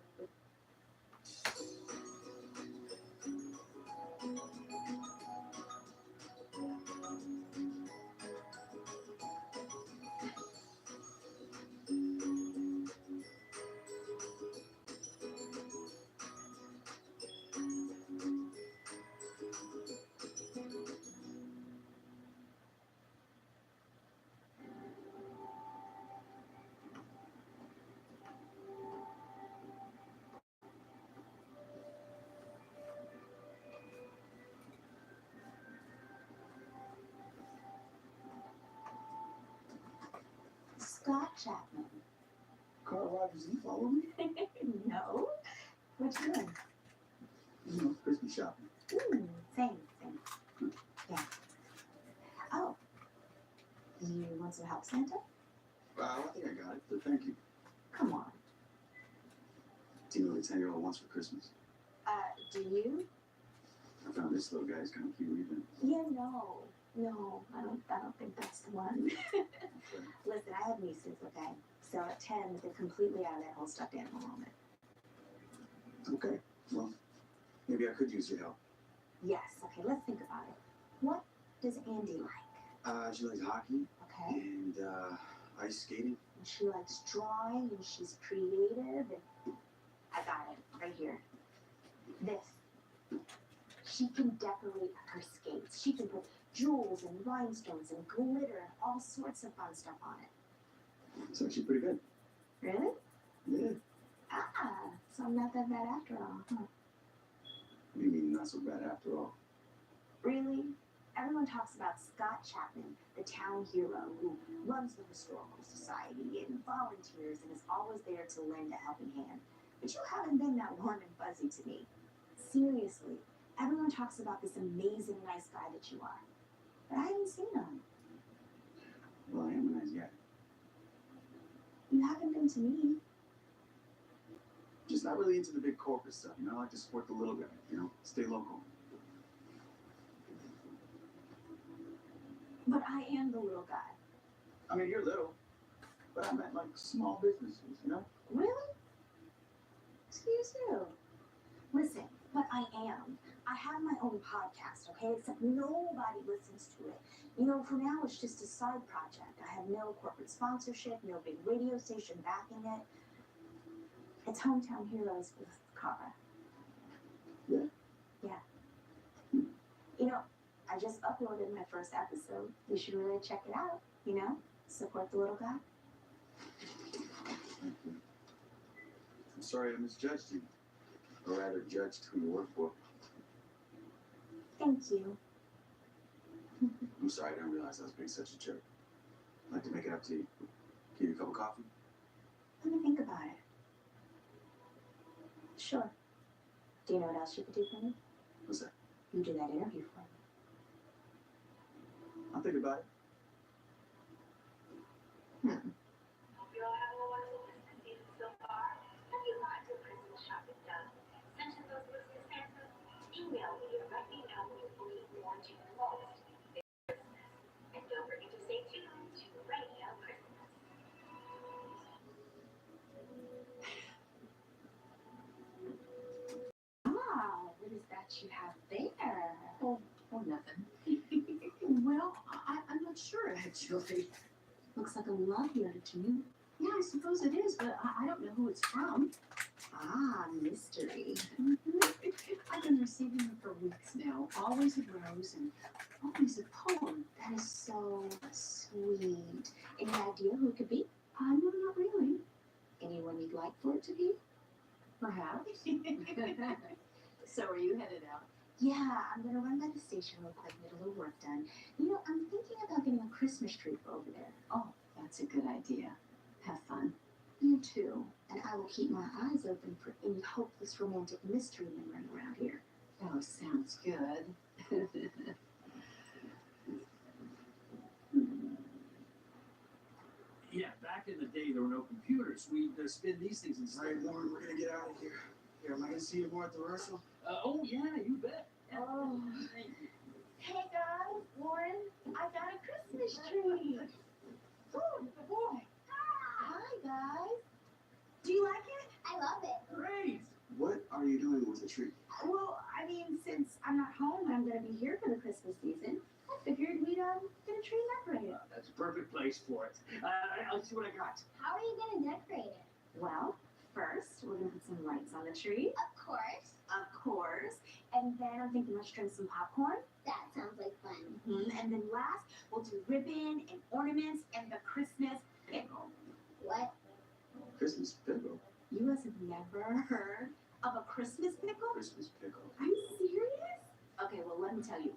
Scott Chapman. Carl Rogers, you follow me? No. What you doing? You know, Christmas shopping. Same. Yeah. Oh. You want some help, Santa? I think I got it, but thank you. Come on. Do you know what a 10-year-old wants for Christmas? Do you? I found this little guy's kind of cute even. Yeah, no, I don't think that's the one. Listen, I have nieces, okay? So at 10, they're completely out of that whole stuffed animal moment. Okay, well, maybe I could use your help. Yes, okay, let's think about it. What does Andy like? She likes hockey Okay. and ice skating. And she likes drawing, and she's creative, and I got it, right here. This. She can decorate her skates. She can put jewels and rhinestones and glitter and all sorts of fun stuff on it. It's actually pretty good. Really? Yeah. Ah, so I'm not that bad after all, huh? What do you mean not so bad after all? Really? Everyone talks about Scott Chapman, the town hero who runs the historical society and volunteers and is always there to lend a helping hand. But you haven't been that warm and fuzzy to me. Seriously, everyone talks about this amazing nice guy that you are. But I haven't seen him. Well, I am a nice guy. You haven't been to me. Just not really into the big corporate stuff, you know? I like to support the little guy, you know? Stay local. But I am the little guy. I mean, you're little, but I meant like small businesses, you know? Really? Excuse you. Listen, but I am. I have my own podcast, okay? Except nobody listens to it. You know, for now, it's just a side project. I have no corporate sponsorship, no big radio station backing it. It's Hometown Heroes with Kara. Yeah? Yeah. You know, I just uploaded my first episode. You should really check it out, you know? Support the little guy. I'm sorry I misjudged you. Or rather, judged who you work for. Thank you. I'm sorry, I didn't realize I was being such a jerk. I'd like to make it up to you. Give you a cup of coffee? Let me think about it. Sure. Do you know what else you could do for me? What's that? You do that interview for me. I'll think about it. Hope you all having a wonderful Christmas season so far. Have you got your Christmas shopping done? Sent in those lists to Santa? Email me or let me know if you want to most. Merry Christmas. And don't forget to stay tuned to Radio Christmas. Ah, what is that you have there? Oh, nothing. Well, I'm not sure, actually. Looks like a love letter to me. Yeah, I suppose it is, but I don't know who it's from. Ah, mystery. I've been receiving them for weeks now. Always a rose and always a poem. That is so sweet. Any idea who it could be? No, not really. Anyone you'd like for it to be? Perhaps. So are you headed out? Yeah, I'm gonna run by the station real quick, get a little work done. You know, I'm thinking about getting a Christmas tree for over there. Oh, that's a good idea. Have fun. You too. And I will keep my eyes open for any hopeless romantic mystery men running around here. Oh, sounds good. Yeah, back in the day, there were no computers. We'd spin these things All instead. right, Warren, we're gonna get out of here. Here, am I gonna see you more at the rehearsal? Oh, yeah, you bet. Oh. Thank you. Hey guys, Warren, I got a Christmas tree. Oh boy. Hi guys. Do you like it? I love it. Great. What are you doing with the tree? Well, I mean, since I'm not home, I'm gonna be here for the Christmas season. I figured we'd get a tree decorated. That's a perfect place for it. I'll see what I got. How are you gonna decorate it? Well, first we're gonna put some lights on the tree. Of course. Of course. And then I'm thinking let's trim some popcorn. That sounds like fun. And then last, we'll do ribbon and ornaments and the Christmas pickle. What? Christmas pickle. You guys have never heard of a Christmas pickle? Christmas pickle. Are you serious? Okay, well, let me tell you.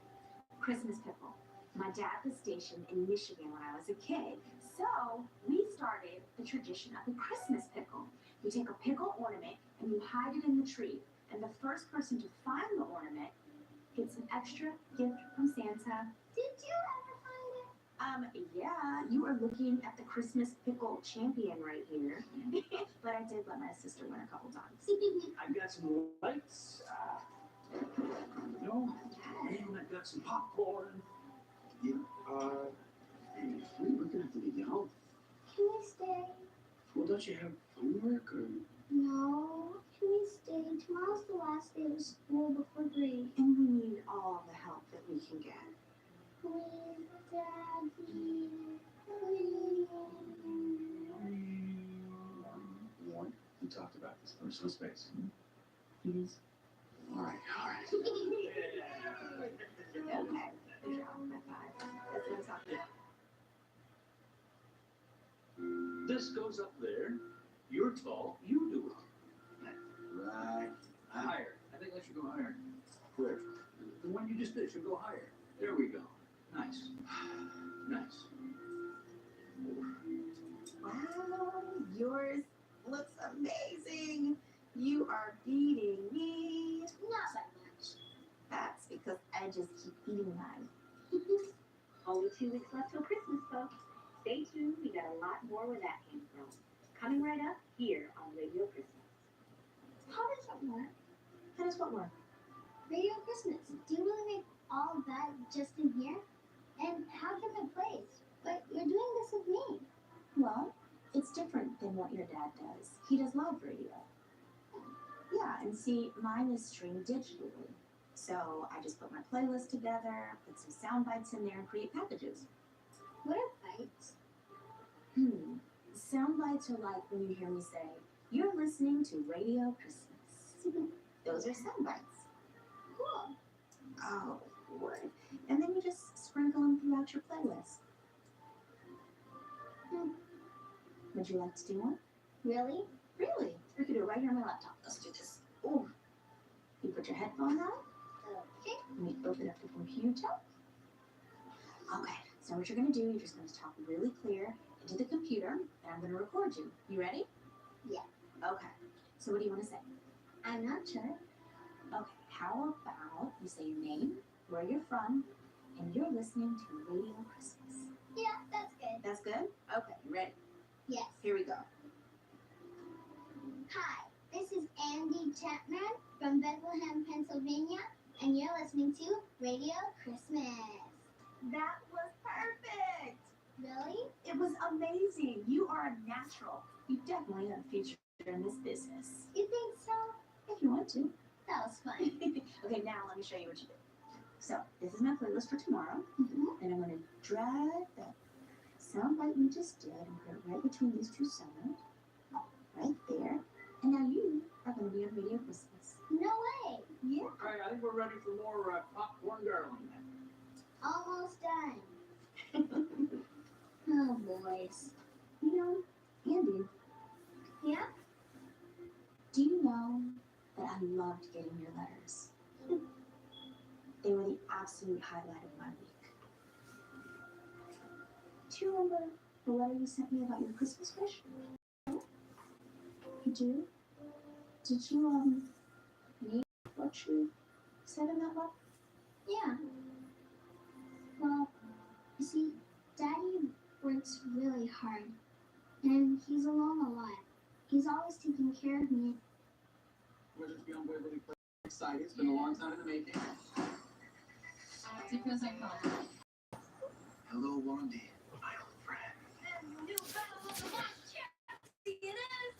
Christmas pickle. My dad was stationed in Michigan when I was a kid. So we started the tradition of the Christmas pickle. You take a pickle ornament and you hide it in the tree. And the first person to find the ornament gets an extra gift from Santa. Did you ever find it? Yeah, you are looking at the Christmas pickle champion right here. But I did let my sister win a couple times. I've got some lights. No, and I've got some popcorn. Yeah, we're gonna have to get you home. Can we stay? Well, don't you have homework or? No. Can we stay? Tomorrow's the last day of school before break. And we need all the help that we can get. Please, Daddy. Please. Warren, we talked about this personal space. Please. All right. Okay. Good job. High five. That's what I'm talking about. This goes up there. You're tall. You do it. Right. Higher. I think that should go higher. Where? The one you just did should go higher. There we go. Nice. Nice. Wow, yours looks amazing. You are beating me. Not so much. That's because I just keep eating mine. Only 2 weeks left till Christmas, folks. Stay tuned. We got a lot more where that came from. Coming right up here on Radio Christmas. How does it work? How does what work? Radio Christmas. Do you really make all of that just in here? And how different place? But you're doing this with me. Well, it's different than what your dad does. He does live radio. Yeah, and see, mine is streamed digitally. So I just put my playlist together, put some sound bites in there, and create packages. What are bites? Sound bites are like when you hear me say, "You're listening to Radio Christmas." Those are sound bites. Cool. Oh, Lord. And then you just sprinkle them throughout your playlist. Would you like to do one? Really? Really? We could do it right here on my laptop. Let's do this. Ooh. You put your headphones on. Okay. Let me open up the computer. Okay. So what you're going to do, you're just going to talk really clear into the computer, and I'm going to record you. You ready? Yeah. Okay. So what do you want to say? I'm not sure. Okay. How about you say your name, where you're from, and you're listening to Radio Christmas. Yeah, that's good. That's good? Okay. You ready? Yes. Here we go. Hi, this is Andy Chapman from Bethlehem, Pennsylvania, and you're listening to Radio Christmas. That was perfect. Really? It was amazing. You are a natural. You definitely have a future in this business. You think so? If you want to. That was fun. Okay, now let me show you what you do. So, this is my playlist for tomorrow. And I'm going to drag that sound bite we just did and put it right between these two songs. Right there. And now you are going to be on Radio Christmas. No way. Yeah. All right, I think we're ready for more popcorn darling. Almost done. Oh, boys. You know, Andy, Yeah? do you know that I loved getting your letters? They were the absolute highlight of my week. Do you remember the letter you sent me about your Christmas wish? You do? Did you, read what you said in that letter? Yeah. Well, you see, Daddy works really hard, and he's alone a lot. He's always taking care of me. Pleasure to be on Waverly Place. Excited. It's been a long time in the making. Because I called. Hello, Wandy, my old friend.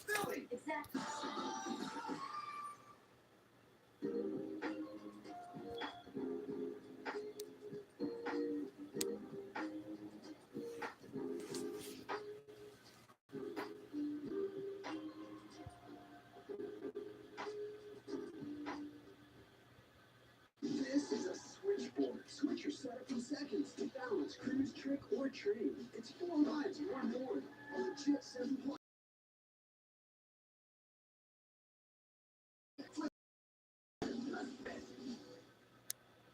Really? Exactly. This is a switchboard. Switch your setup in seconds to balance, cruise, trick, or train. It's 4 lines, 1 board. A legit 7-point.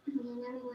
You know,